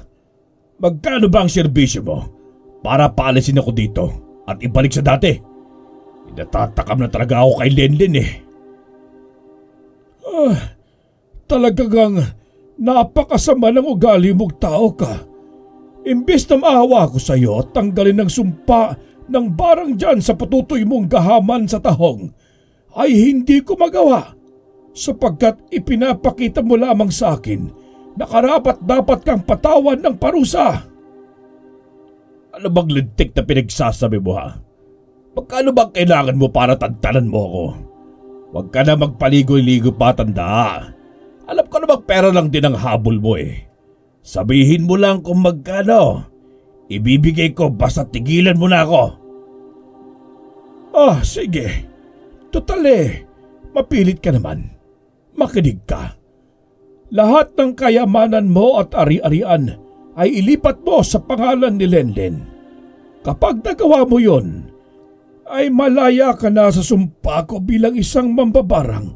Magkano ba ang serbisyo mo para paalisin ako dito at ibalik sa dati? Natatakam na talaga ako kay Lenlen Talagang napakasama ng ugali mong tao ka. Imbes na maawa ko sa iyo at tanggalin ng sumpa ng barang dyan sa patutoy mong gahaman sa tahong, ay hindi ko magawa sapagkat ipinapakita mo lamang sa akin na karapat dapat kang patawan ng parusa. Ano bang lintik na pinagsasabi mo Magkano bang kailangan mo para tantanan mo ako? Huwag ka na magpaligoy-ligo pa, tanda. Alam ko na pera lang din ang habol mo Sabihin mo lang kung magkano. Ibibigay ko basta tigilan mo na ako. Sige. Total mapilit ka naman. Makinig ka. Lahat ng kayamanan mo at ari-arian ay ilipat mo sa pangalan ni Lenlen. Kapag nagawa mo yon, ay malaya ka na sa sumpa ko bilang isang mambabarang.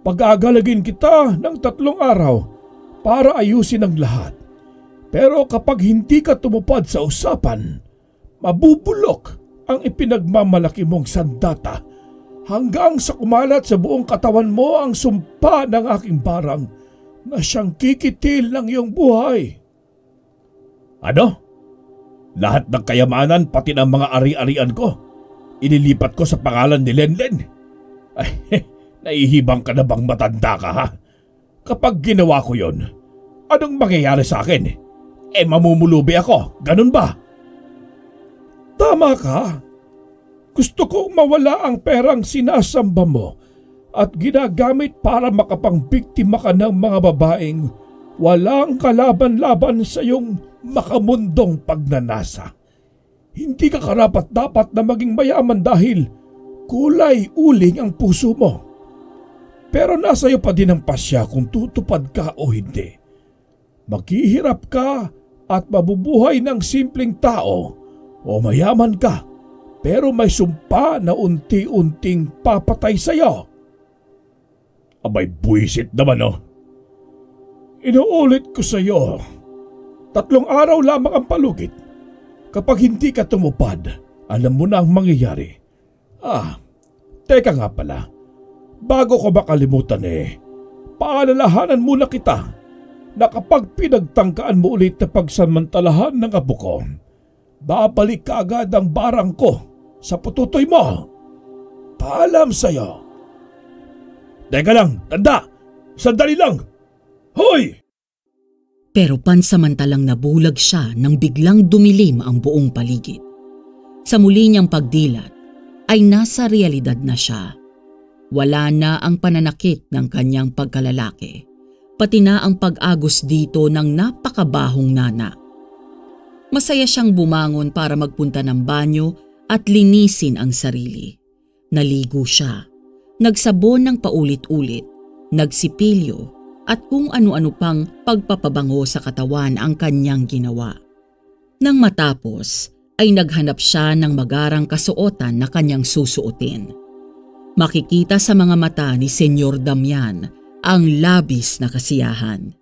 Pag-aagalagin kita ng 3 araw para ayusin ang lahat. Pero kapag hindi ka tumupad sa usapan, mabubulok ang ipinagmamalaki mong sandata hanggang sa kumalat sa buong katawan mo ang sumpa ng aking barang na siyang kikitil ng iyong buhay. Ano? Lahat ng kayamanan pati ng mga ari-arian ko, inilipat ko sa pangalan ni Lenlen. Ay, naihibang ka na bang matanda ka ha? Kapag ginawa ko yon, anong mangyayari sa akin? Mamumulubi ako, ganun ba? Tama ka. Gusto kong mawala ang perang sinasamba mo at ginagamit para makapangbiktima ka ng mga babaeng walang kalaban-laban sa iyong makamundong pagnanasa. Hindi ka karapat-dapat na maging mayaman dahil kulay uling ang puso mo. Pero nasa iyo pa din ang pasya kung tutupad ka o hindi. Maghihirap ka at mabubuhay ng simpleng tao o mayaman ka pero may sumpa na unti-unting papatay sa iyo. Abay buwisit naman oh. Inuulit ko sa iyo, 3 araw lamang ang palugit. Kapag hindi ka tumupad, alam mo na ang mangyayari. Teka nga pala. Bago ko makalimutan paalalahanan muna kita na kapag pinagtangkaan mo ulit na pagsamantalahan ng apo ko, babalik ka agad ang barang ko sa pututoy mo. Paalam sa'yo. Teka lang, tanda! Sandali lang! Hoy! Pero pansamantalang nabulag siya nang biglang dumilim ang buong paligid. Sa muli niyang pagdilat ay nasa realidad na siya. Wala na ang pananakit ng kanyang pagkalalaki, pati na ang pag-agos dito ng napakabahong nana. Masaya siyang bumangon para magpunta ng banyo at linisin ang sarili. Naligo siya, nagsabon ng paulit-ulit, nagsipilyo at kung ano-ano pang pagpapabango sa katawan ang kanyang ginawa. Nang matapos ay naghanap siya ng magarang kasuotan na kanyang susuotin. Makikita sa mga mata ni Senyor Damian ang labis na kasiyahan.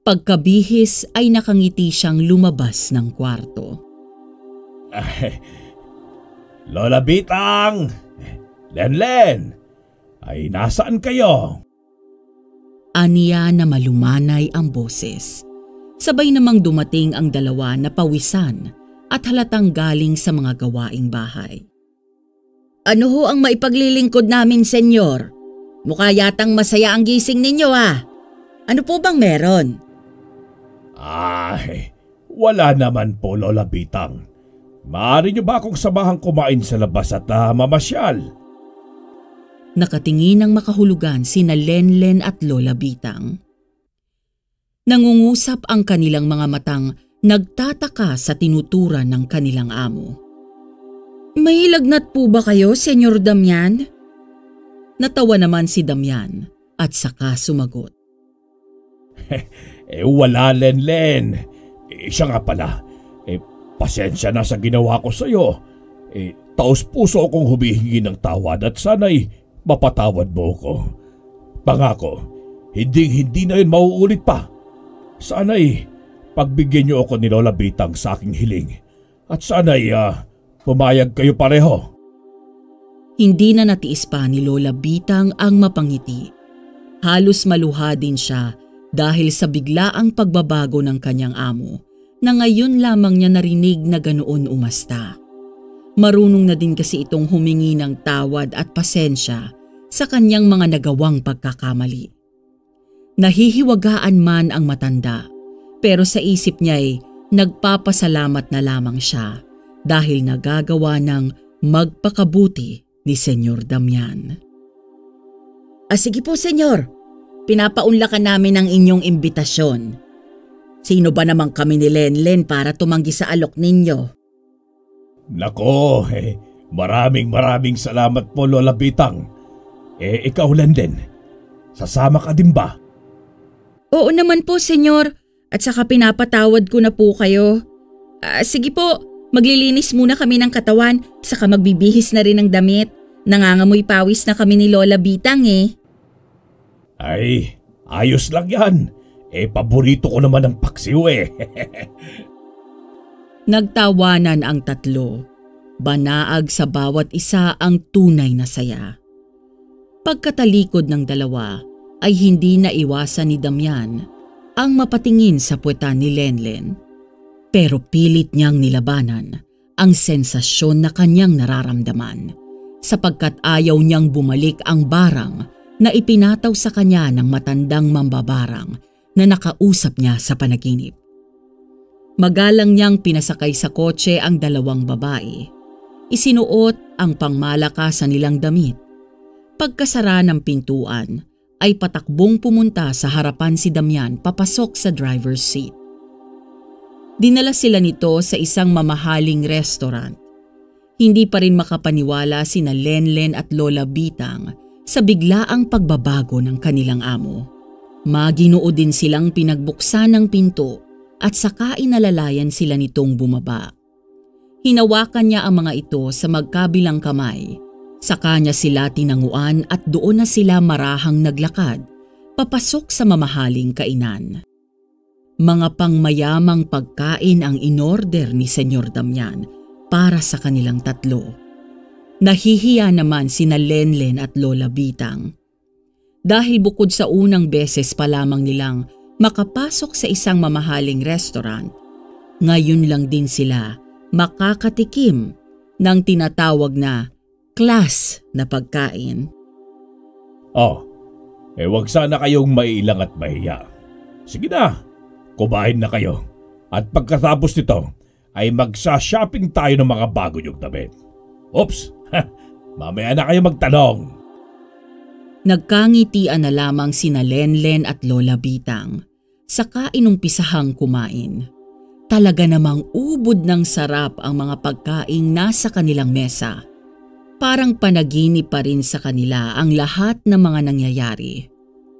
Pagkabihis ay nakangiti siyang lumabas ng kwarto. Lola Bitang! Lenlen! Ay nasaan kayo? Aniya na malumanay ang boses. Sabay namang dumating ang dalawa na pawisan at halatang galing sa mga gawaing bahay. Ano ho ang maipaglilingkod namin, senyor? Mukha yatang masaya ang gising ninyo Ano po bang meron? Wala naman po, Lola Bitang. Maaari niyo ba akong samahang kumain sa labas at mamasyal? Nakatingin ng makahulugan sina Lenlen at Lola Bitang. Nangungusap ang kanilang mga matang nagtataka sa tinuturan ng kanilang amo. May lagnat po ba kayo, Senyor Damian? Natawa naman si Damian at saka sumagot. Wala, Lenlen. Siya nga pala. Pasensya na sa ginawa ko sa iyo. Taos puso akong humihingi ng tawad at sana'y mapatawad mo ko. Pangako, hindi na yun mauulit pa. Sana'y pagbigyan niyo ako ni Lola Bitang sa aking hiling. At sana'y pumayag kayo pareho. Hindi na natiis pa ni Lola Bitang ang mapangiti. Halos maluha din siya dahil sa biglaang pagbabago ng kanyang amo na ngayon lamang niya narinig na ganoon umasta. Marunong na din kasi itong humingi ng tawad at pasensya sa kanyang mga nagawang pagkakamali. Nahihiwagaan man ang matanda, pero sa isip niya'y nagpapasalamat na lamang siya dahil nagagawa ng magpakabuti ni Senyor Damian. Sige po, senyor. Pinapaunlakan namin ang inyong imbitasyon. Sino ba naman kami ni Lenlen para tumanggi sa alok ninyo? Nako, maraming salamat po, Lola Bitang. Ikaw, Lenlen, sasama ka din ba? Oo naman po, senyor. At saka pinapatawad ko na po kayo. Sige po, maglilinis muna kami ng katawan, saka magbibihis na rin ng damit. Nangangamoy pawis na kami ni Lola Bitang Ay, ayos lang yan. Paborito ko naman ang paksiw Nagtawanan ang tatlo. Banaag sa bawat isa ang tunay na saya. Pagkatalikod ng dalawa ay hindi naiwasan ni Damian ang mapatingin sa puwetan ni Lenlen. Pero pilit niyang nilabanan ang sensasyon na kanyang nararamdaman sapagkat ayaw niyang bumalik ang barang na ipinataw sa kanya ng matandang mambabarang na nakausap niya sa panaginip. Magalang niyang pinasakay sa kotse ang dalawang babae. Isinuot ang pangmalakasan nilang damit. Pagkasara ng pintuan ay patakbong pumunta sa harapan si Damian papasok sa driver's seat. Dinala sila nito sa isang mamahaling restaurant. Hindi pa rin makapaniwala sina Lenlen at Lola Bitang sa biglaang pagbabago ng kanilang amo. Maginoo din silang pinagbuksan ng pinto at saka inalalayan sila nitong bumaba. Hinawakan niya ang mga ito sa magkabilang kamay. Saka niya sila tinanguan at doon na sila marahang naglakad papasok sa mamahaling kainan. Mga pangmayamang pagkain ang inorder ni Senyor Damian para sa kanilang tatlo. Nahihiya naman sina Lenlen at Lola Bitang. Dahil bukod sa unang beses pa lamang nilang makapasok sa isang mamahaling restaurant, ngayon lang din sila makakatikim ng tinatawag na class na pagkain. Wag sana kayong mailang at mahiya. Sige na, kumain na kayo. At pagkatapos nito ay magsa-shopping tayo ng mga bago niyong damit. Oops, mamaya na kayo magtanong. Nagkangitian na lamang sina Lenlen at Lola Bitang. Saka inumpisahang kumain. Talaga namang ubod ng sarap ang mga pagkaing nasa kanilang mesa. Parang panaginip pa rin sa kanila ang lahat ng mga nangyayari.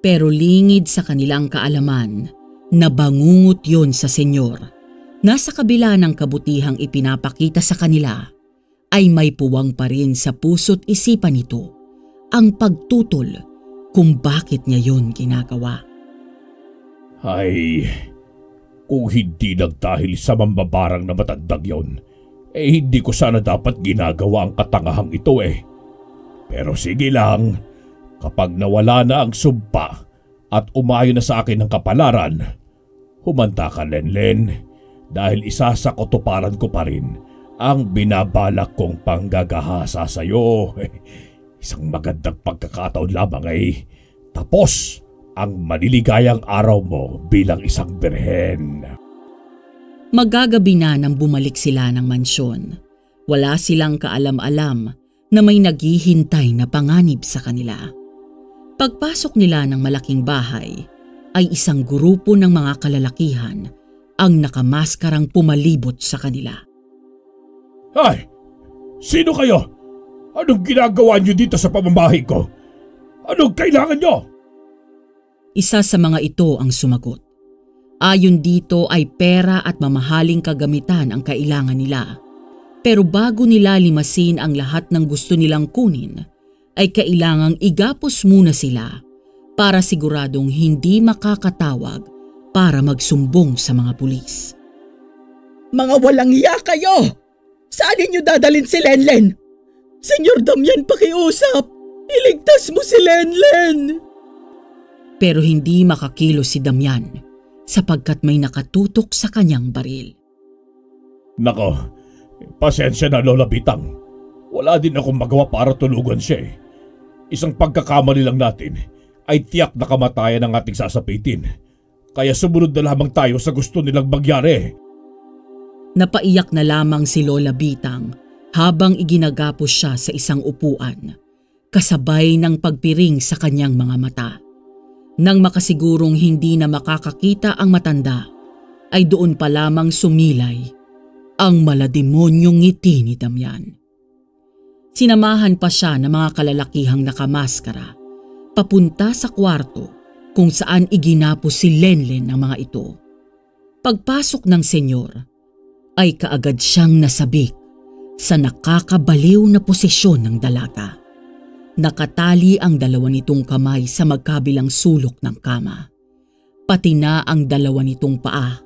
Pero lingid sa kanilang kaalaman na bangungot yun sa senyor. Nasa kabila ng kabutihang ipinapakita sa kanila ay may puwang pa rin sa puso't isipan nito ang pagtutol kung bakit niya yun ginagawa. Ay, kung hindi nagdahil sa mambabarang na matandang yon, hindi ko sana dapat ginagawa ang katangahang ito . Pero sige lang, kapag nawala na ang sumpa at umayo na sa akin ang kapalaran, humanda ka Lenlen dahil isa sa katuparan ko pa rin ang binabalak kong panggagahasa sa iyo. Isang magandang pagkakataon lamang tapos ang maliligayang araw mo bilang isang birhen. Magagabi na nang bumalik sila ng mansyon. Wala silang kaalam-alam na may naghihintay na panganib sa kanila. Pagpasok nila ng malaking bahay ay isang grupo ng mga kalalakihan ang nakamaskarang pumalibot sa kanila. Ay! Sino kayo? Anong ginagawa niyo dito sa pamamahay ko? Anong kailangan niyo? Isa sa mga ito ang sumagot. Ayon dito ay pera at mamahaling kagamitan ang kailangan nila. Pero bago nila limasin ang lahat ng gusto nilang kunin, ay kailangang igapos muna sila para siguradong hindi makakatawag para magsumbong sa mga pulis. Mga walang iya kayo! Saan ninyo dadalhin si Lenlen? Senyor Damian, pakiusap! Iligtas mo si Lenlen! Pero hindi makakilos si Damian sapagkat may nakatutok sa kanyang baril. Nako, pasensya na Lola Bitang. Wala din akong magawa para tulugan siya . Isang pagkakamali lang natin ay tiyak na kamatayan ang ating sasapitin. Kaya sumunod na lamang tayo sa gusto nilang mangyari. Napaiyak na lamang si Lola Bitang habang iginagapos siya sa isang upuan, kasabay ng pagpiring sa kanyang mga mata. Nang makasigurong hindi na makakakita ang matanda, ay doon pa lamang sumilay ang malademonyong ngiti ni Damian. Sinamahan pa siya ng mga kalalakihang nakamaskara papunta sa kwarto kung saan iginapos si Lenlen ng mga ito. Pagpasok ng senyor, ay kaagad siyang nasabik sa nakakabaliw na posisyon ng dalaga. Nakatali ang dalawa nitong kamay sa magkabilang sulok ng kama. Pati na ang dalawa nitong paa,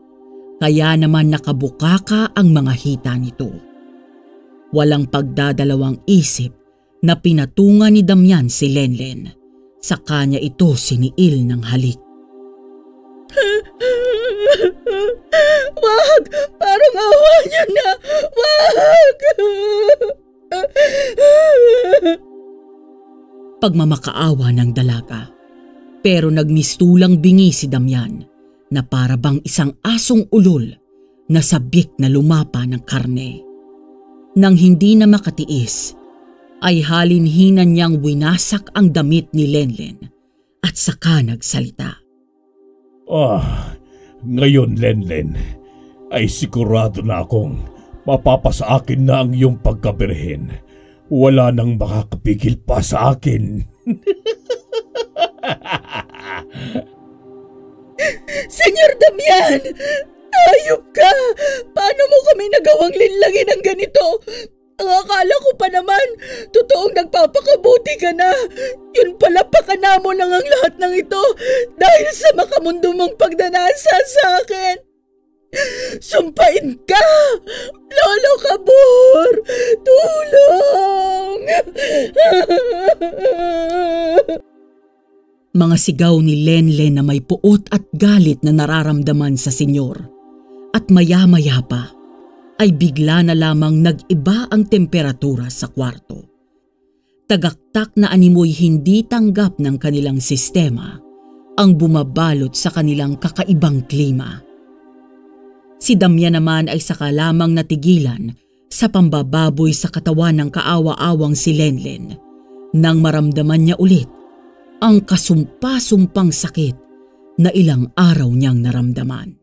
kaya naman nakabukaka ang mga hita nito. Walang pagdadalawang isip na pinatungan ni Damian si Lenlen. Sa kanya ito siniil ng halik. Wag! Parang awa niyo na! Wag! Pagmamakaawa ng dalaga. Pero nagmistulang bingi si Damian na para bang isang asong ulol na sabik na lumapa ng karne. Nang hindi na makatiis, ay halinhinan niyang winasak ang damit ni Lenlen at saka nagsalita. Ngayon Lenlen, ay sigurado na akong mapapasa akin na ang iyong pagkabirhen. Wala nang makakapigil pa sa akin. Senyor Damian! Ayop ka! Paano mo kami nagawang linlangin ng ganito? Ang akala ko pa naman, totoong nagpapakabuti ka na. Yun pala pakana mo lang ang lahat ng ito dahil sa makamundo mong pagdanasa sa akin. Sumpain ka! Lolo Kabur! Tulong! Mga sigaw ni Lenlen na may puot at galit na nararamdaman sa senyor. At maya-maya pa ay bigla na lamang nag-iba ang temperatura sa kwarto. Tagaktak na animoy hindi tanggap ng kanilang sistema ang bumabalot sa kanilang kakaibang klima. Si Damian naman ay saka lamang natigilan sa pambababoy sa katawan ng kaawa-awang si Lenlen nang maramdaman niya ulit ang kasumpa-sumpang sakit na ilang araw niyang naramdaman.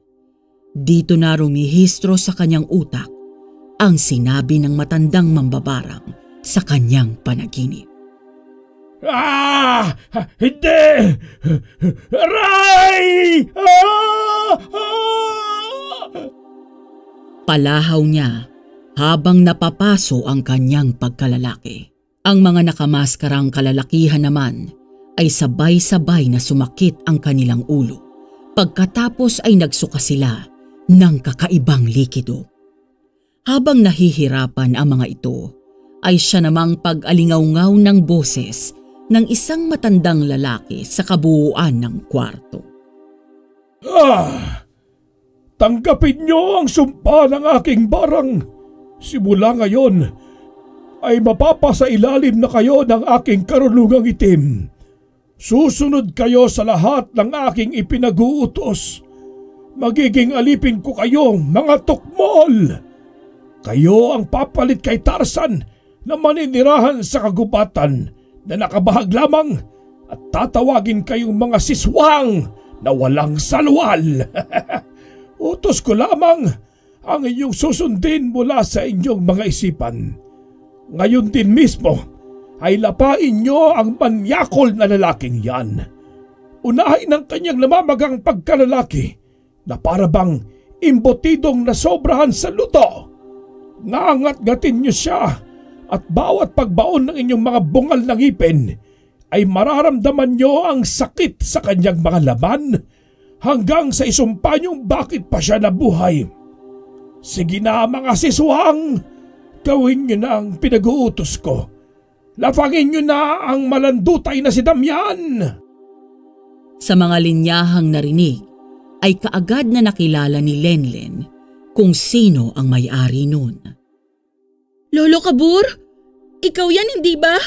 Dito na rumihistro sa kanyang utak ang sinabi ng matandang mambabarang sa kanyang panaginip. Hindi! Aray! Palahaw niya habang napapaso ang kanyang pagkalalaki. Ang mga nakamaskarang kalalakihan naman ay sabay-sabay na sumakit ang kanilang ulo. Pagkatapos ay nagsuka sila ng kakaibang likido. Habang nahihirapan ang mga ito, ay siya namang pag-alingaw-ngaw ng boses ng isang matandang lalaki sa kabuuan ng kwarto. Tanggapin niyo ang sumpa ng aking barang. Simula ngayon ay mapapasailalim na kayo ng aking karunungang itim. Susunod kayo sa lahat ng aking ipinag-uutos. Magiging alipin ko kayo, mga tukmol. Kayo ang papalit kay Tarzan na maninirahan sa kagubatan na nakabahag lamang at tatawagin kayong mga siswang na walang salwal. Utos ko lamang ang inyong susundin mula sa inyong mga isipan. Ngayon din mismo ay lapain nyo ang manyakol na lalaking yan. Unahin ang kanyang namamagang pagkalalaki na para bang imbotidong nasobrahan sa luto. Nangat-ngatin nyo siya at bawat pagbaon ng inyong mga bungal ng ngipin ay mararamdaman nyo ang sakit sa kanyang mga laman hanggang sa isumpa nyong bakit pa siya nabuhay. Sige na mga siswang, gawin nyo na ang pinag-uutos ko. Lafangin nyo na ang malandutay na si Damian. Sa mga linyahang narinig, ay kaagad na nakilala ni Lenlen kung sino ang may-ari nun. Lolo Kabur, ikaw yan hindi ba?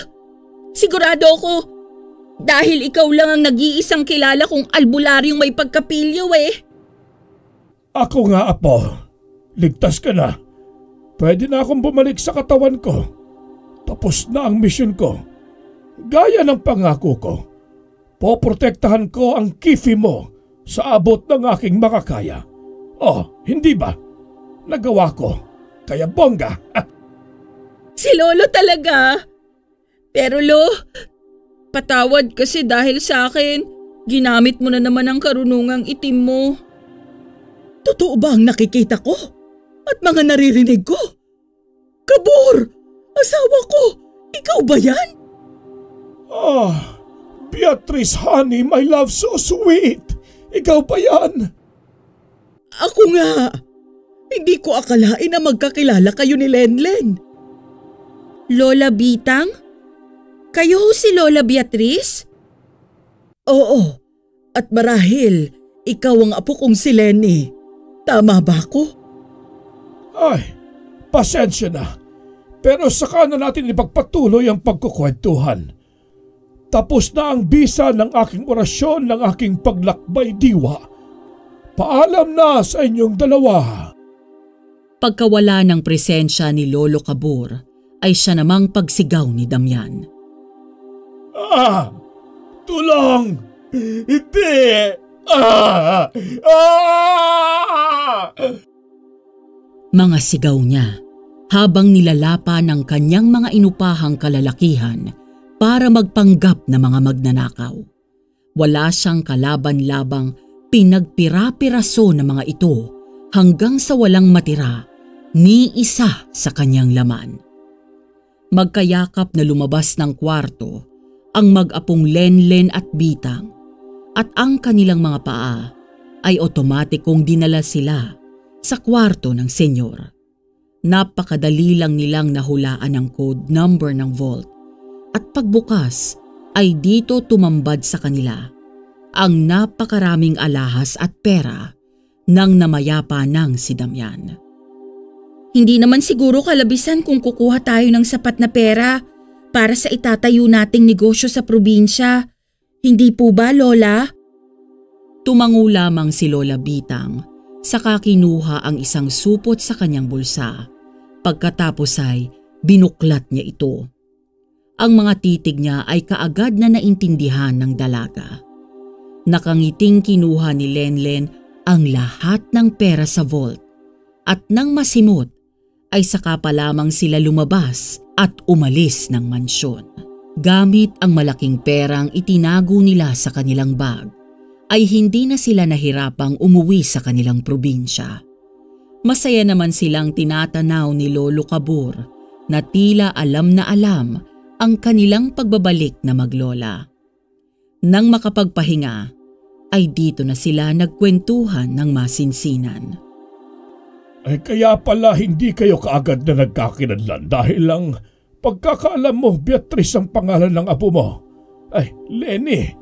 Sigurado ako. Dahil ikaw lang ang nag-iisang kilala kong albularyong may pagkapilyo eh. Ako nga, apo. Ligtas ka na. Pwede na akong bumalik sa katawan ko. Tapos na ang misyon ko. Gaya ng pangako ko, poprotektahan ko ang kifi mo sa abot ng aking makakaya. Oh, hindi ba? Nagawa ko. Kaya bongga. Si Lolo talaga. Pero Lo, patawad kasi dahil sa akin, ginamit mo na naman ang karunungang itim mo. Totoo ba ang nakikita ko? At mga naririnig ko? Kabur! Asawa ko! Ikaw ba yan? Beatrice, honey, my love, so sweet. Ikaw ba yan? Ako nga. Hindi ko akalain na magkakilala kayo ni Lenlen. Lola Bitang? Kayo si Lola Beatrice? Oo. At marahil, ikaw ang apo kong si Lenny. Tama ba ako? Ay, pasensya na. Pero saka na natin ipagpatuloy ang pagkukwentuhan. Tapos na ang bisa ng aking orasyon ng aking paglakbay diwa. Paalam na sa inyong dalawa. Pagkawala ng presensya ni Lolo Cabur, ay siya namang pagsigaw ni Damian. Tulong! Hindi! Mga sigaw niya habang nilalapa ng kanyang mga inupahang kalalakihan para magpanggap na mga magnanakaw. Wala siyang kalaban-labang pinagpira-piraso ng mga ito hanggang sa walang matira ni isa sa kanyang laman. Magkayakap na lumabas ng kwarto ang mag-apong Lenlen at Bitang at ang kanilang mga paa ay otomatikong dinala sila sa kwarto ng senyor. Napakadali lang nilang nahulaan ang code number ng vault at pagbukas ay dito tumambad sa kanila ang napakaraming alahas at pera ng namayapa ng si Damian. Hindi naman siguro kalabisan kung kukuha tayo ng sapat na pera para sa itatayo nating negosyo sa probinsya. Hindi po ba, Lola? Tumango lamang si Lola Bitang saka kinuha ang isang supot sa kanyang bulsa. Pagkatapos ay binuklat niya ito. Ang mga titig niya ay kaagad na naintindihan ng dalaga. Nakangiting kinuha ni Lenlen ang lahat ng pera sa vault at nang masimot ay saka pa lamang sila lumabas at umalis ng mansyon. Gamit ang malaking perang itinago nila sa kanilang bag ay hindi na sila nahirapang umuwi sa kanilang probinsya. Masaya naman silang tinatanaw ni Lolo Cabur na tila alam na alam ang kanilang pagbabalik na maglola. Nang makapagpahinga, ay dito na sila nagkwentuhan ng masinsinan. Ay kaya pala hindi kayo kaagad na nagkakinadlan dahil lang pagkakaalam mo Beatrice ang pangalan ng apo mo. Ay, Lenny.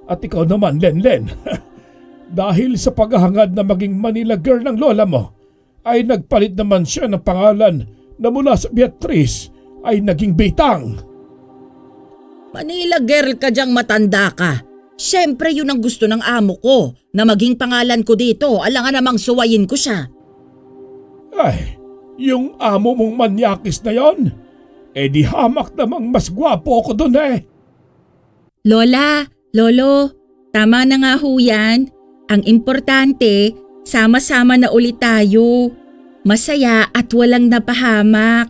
At ikaw naman, Lenlen. Dahil sa paghahangad na maging Manila girl ng lola mo, ay nagpalit naman siya ng pangalan na mula sa Beatrice ay naging Bitang. Manila girl ka diyang matanda ka. Siyempre yun ang gusto ng amo ko na maging pangalan ko dito. Alangan namang suwayin ko siya. Ay, yung amo mong manyakis na yon, di hamak namang mas gwapo ko dun eh. Lola, Lolo, tama na nga ho yan. Ang importante, sama-sama na ulit tayo. Masaya at walang napahamak.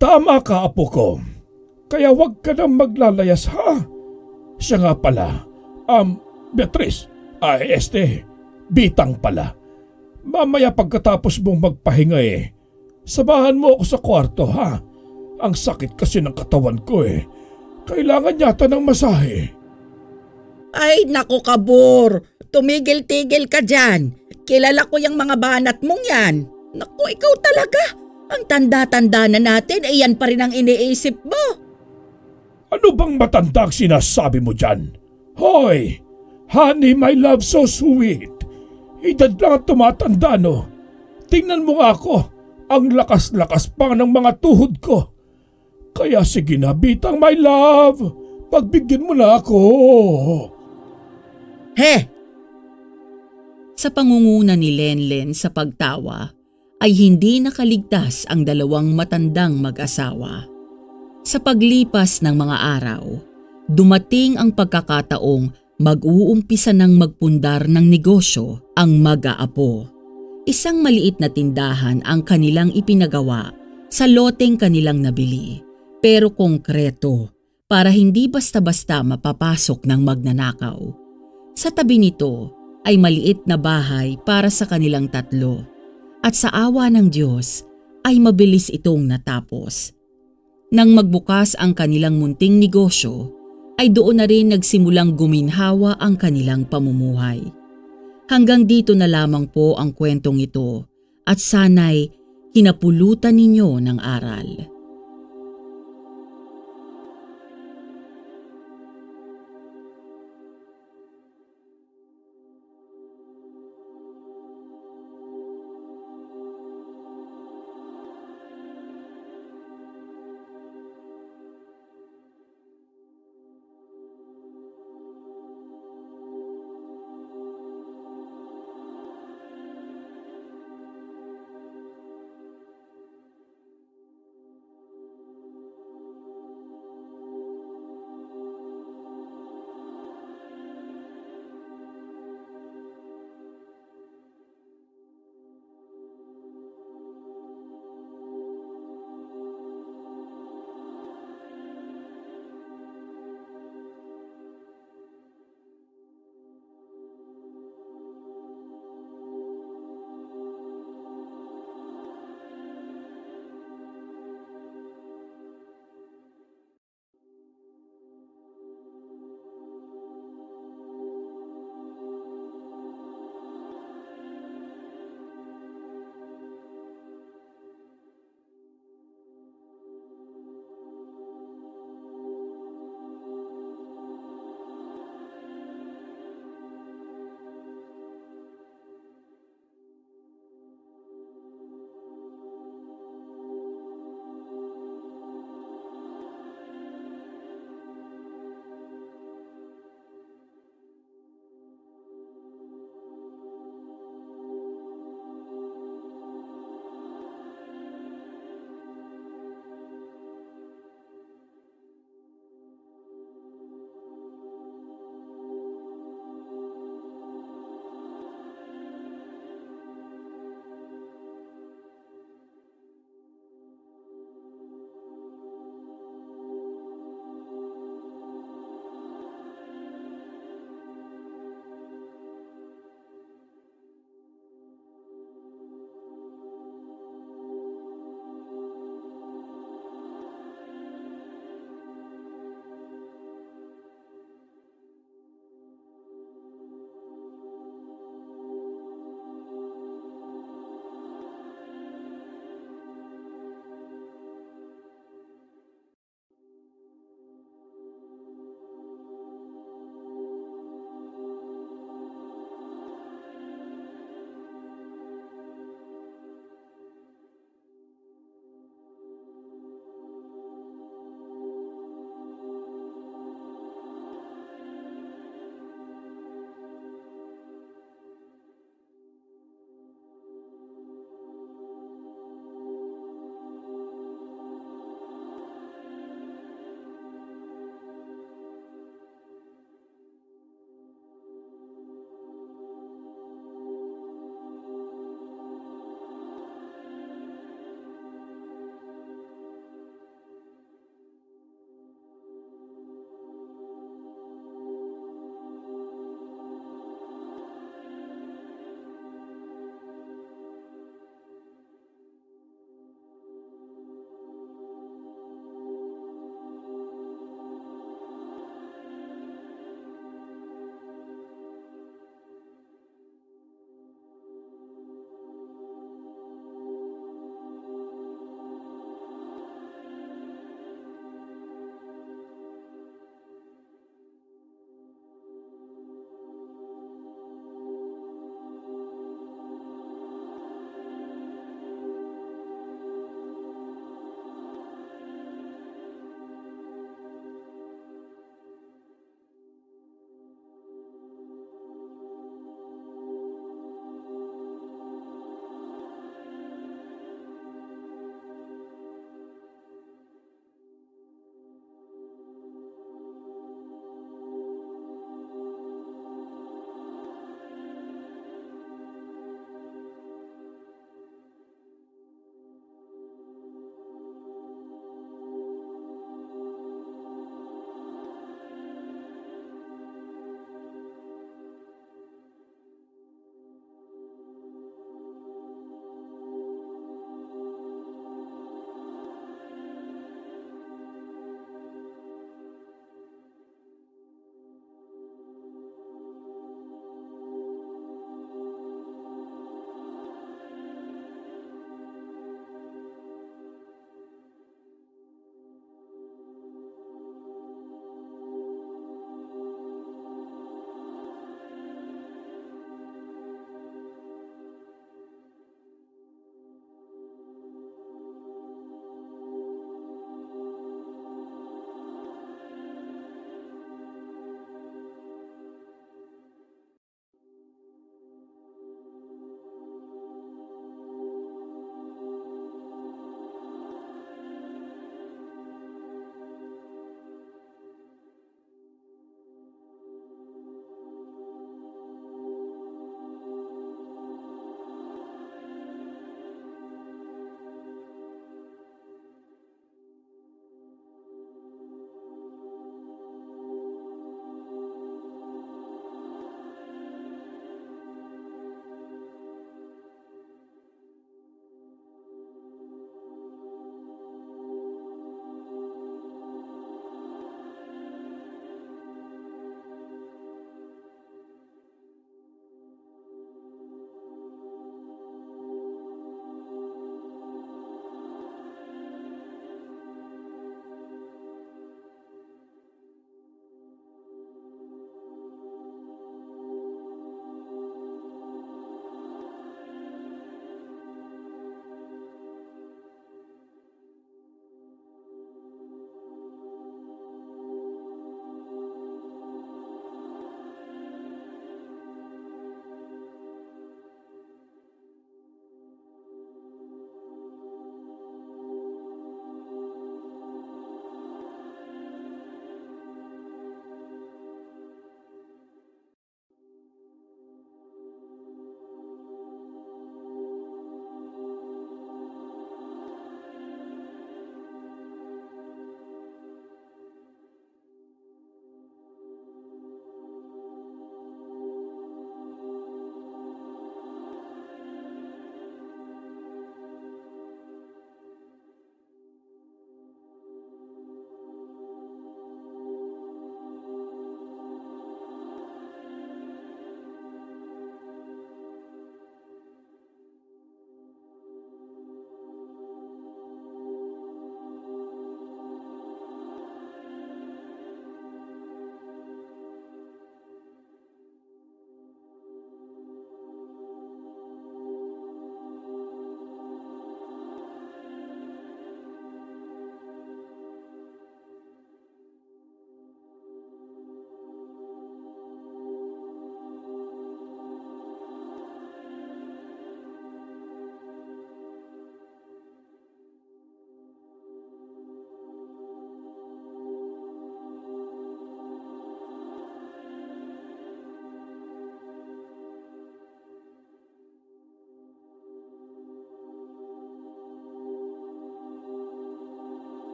Tama ka, apo ko. Kaya wag ka nang maglalayas ha. Siya nga pala, Beatrice, Bitang pala. Mamaya pagkatapos mong magpahinga samahan mo ako sa kwarto ha. Ang sakit kasi ng katawan ko Kailangan yata ng masahe. Ay nako Cabur, tumigil-tigil ka dyan. Kilala ko yung mga banat mong yan. Naku, ikaw talaga. Ang tanda-tanda na natin yan pa rin ang iniisip mo. Ano bang matandang sinasabi mo dyan? Hoy! Honey, my love, so sweet. Edad lang at tumatanda, no? Tingnan mo nga ako. Ang lakas-lakas pa ng mga tuhod ko. Kaya sige na, Bitang, my love. Pagbigyan mo na ako. He! Sa pangunguna ni Lenlen sa pagtawa, ay hindi nakaligtas ang dalawang matandang mag-asawa. Sa paglipas ng mga araw, dumating ang pagkakataong mag-uumpisa ng magpundar ng negosyo ang mag-aapo. Isang maliit na tindahan ang kanilang ipinagawa sa loteng kanilang nabili, pero konkreto para hindi basta-basta mapapasok ng magnanakaw. Sa tabi nito ay maliit na bahay para sa kanilang tatlo at sa awa ng Diyos ay mabilis itong natapos. Nang magbukas ang kanilang munting negosyo, ay doon na rin nagsimulang guminhawa ang kanilang pamumuhay. Hanggang dito na lamang po ang kwentong ito at sana'y hinapulutan ninyo ng aral.